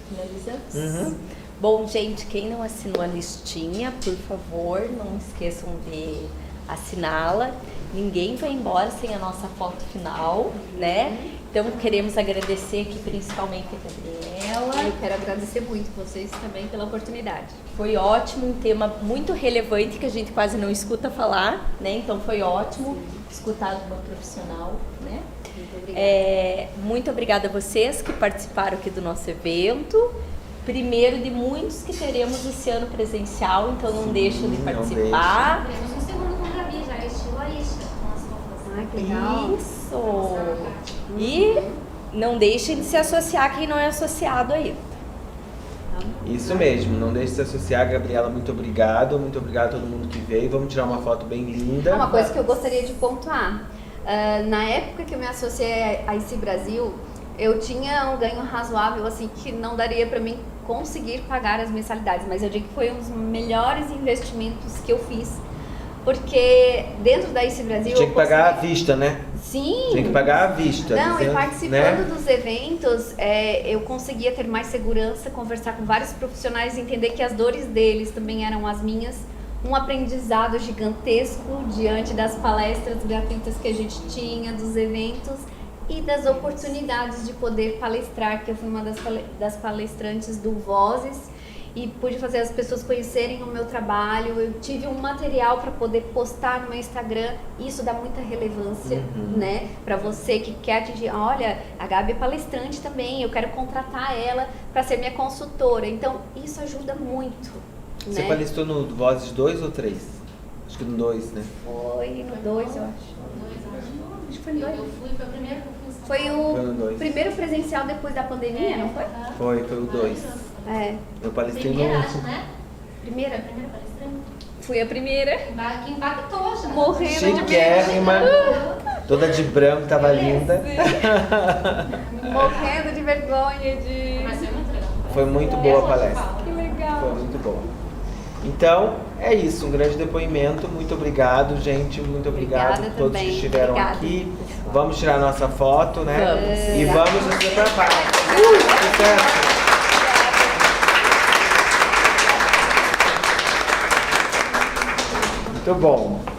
Speaker 3: Finalizamos? Bom, gente, quem não assinou a listinha, por favor, não esqueçam de assiná-la. Ninguém vai embora sem a nossa foto final, né? Então, queremos agradecer aqui principalmente a Gabriela.
Speaker 2: Eu quero agradecer muito vocês também pela oportunidade.
Speaker 3: Foi ótimo, um tema muito relevante que a gente quase não escuta falar, né? Então, foi ótimo escutar de uma profissional, né?
Speaker 2: Muito obrigada.
Speaker 3: Muito obrigada a vocês que participaram aqui do nosso evento. Primeiro de muitos que teremos esse ano presencial, então não deixem de participar.
Speaker 10: Teremos um segundo com a Gabi, já estilo a Isha, com as roupas.
Speaker 2: Que legal.
Speaker 3: Isso! E não deixem de se associar quem não é associado aí.
Speaker 1: Isso mesmo, não deixe de se associar, Gabriela, muito obrigado a todo mundo que veio, vamos tirar uma foto bem linda.
Speaker 2: Uma coisa que eu gostaria de pontuar, na época que eu me associei a IC Brasil, eu tinha um ganho razoável, assim, que não daria para mim conseguir pagar as mensalidades, mas eu digo que foi um dos melhores investimentos que eu fiz, porque dentro da ICE Brasil...
Speaker 1: Tinha que pagar à vista, né?
Speaker 2: Sim.
Speaker 1: Tinha que pagar à vista.
Speaker 2: Não,
Speaker 1: dizendo,
Speaker 2: e participando dos eventos, eu conseguia ter mais segurança, conversar com vários profissionais, entender que as dores deles também eram as minhas, um aprendizado gigantesco diante das palestras gratuitas que a gente tinha, dos eventos e das oportunidades de poder palestrar, que eu fui uma das palestrantes do Vozes e pude fazer as pessoas conhecerem o meu trabalho. Eu tive um material para poder postar no meu Instagram, isso dá muita relevância, né? Para você que quer atingir, olha, a Gabi é palestrante também, eu quero contratar ela para ser minha consultora. Então, isso ajuda muito.
Speaker 1: Você
Speaker 2: né?
Speaker 1: palestrou no Vozes 2 ou 3? Acho que no 2, né?
Speaker 2: Foi no 2, eu acho. Acho que foi no 2.
Speaker 10: Eu fui, foi o primeiro que eu fui.
Speaker 2: Foi o primeiro presencial depois da pandemia, não foi?
Speaker 1: Foi o 2.
Speaker 2: É.
Speaker 1: Eu palestrei
Speaker 10: Primeira,
Speaker 1: no...
Speaker 10: acho, né?
Speaker 2: Primeira?
Speaker 10: Primeira palestrante.
Speaker 2: Fui a primeira.
Speaker 10: Que impactou já.
Speaker 2: Morrendo de
Speaker 1: Chiquérrima, toda de branco, tava linda.
Speaker 2: Morrendo de vergonha de...
Speaker 10: Mas foi muito legal.
Speaker 1: Foi muito boa a palestra.
Speaker 2: Que legal.
Speaker 1: Foi muito boa. Então, é isso, um grande depoimento. Muito obrigado, gente. Muito obrigado
Speaker 2: Obrigada
Speaker 1: a todos
Speaker 2: também.
Speaker 1: que estiveram
Speaker 2: Obrigada,
Speaker 1: aqui.
Speaker 2: pessoal.
Speaker 1: Vamos tirar nossa foto, né?
Speaker 2: Vamos.
Speaker 1: E vamos nos preparar. Sucesso! Muito bom.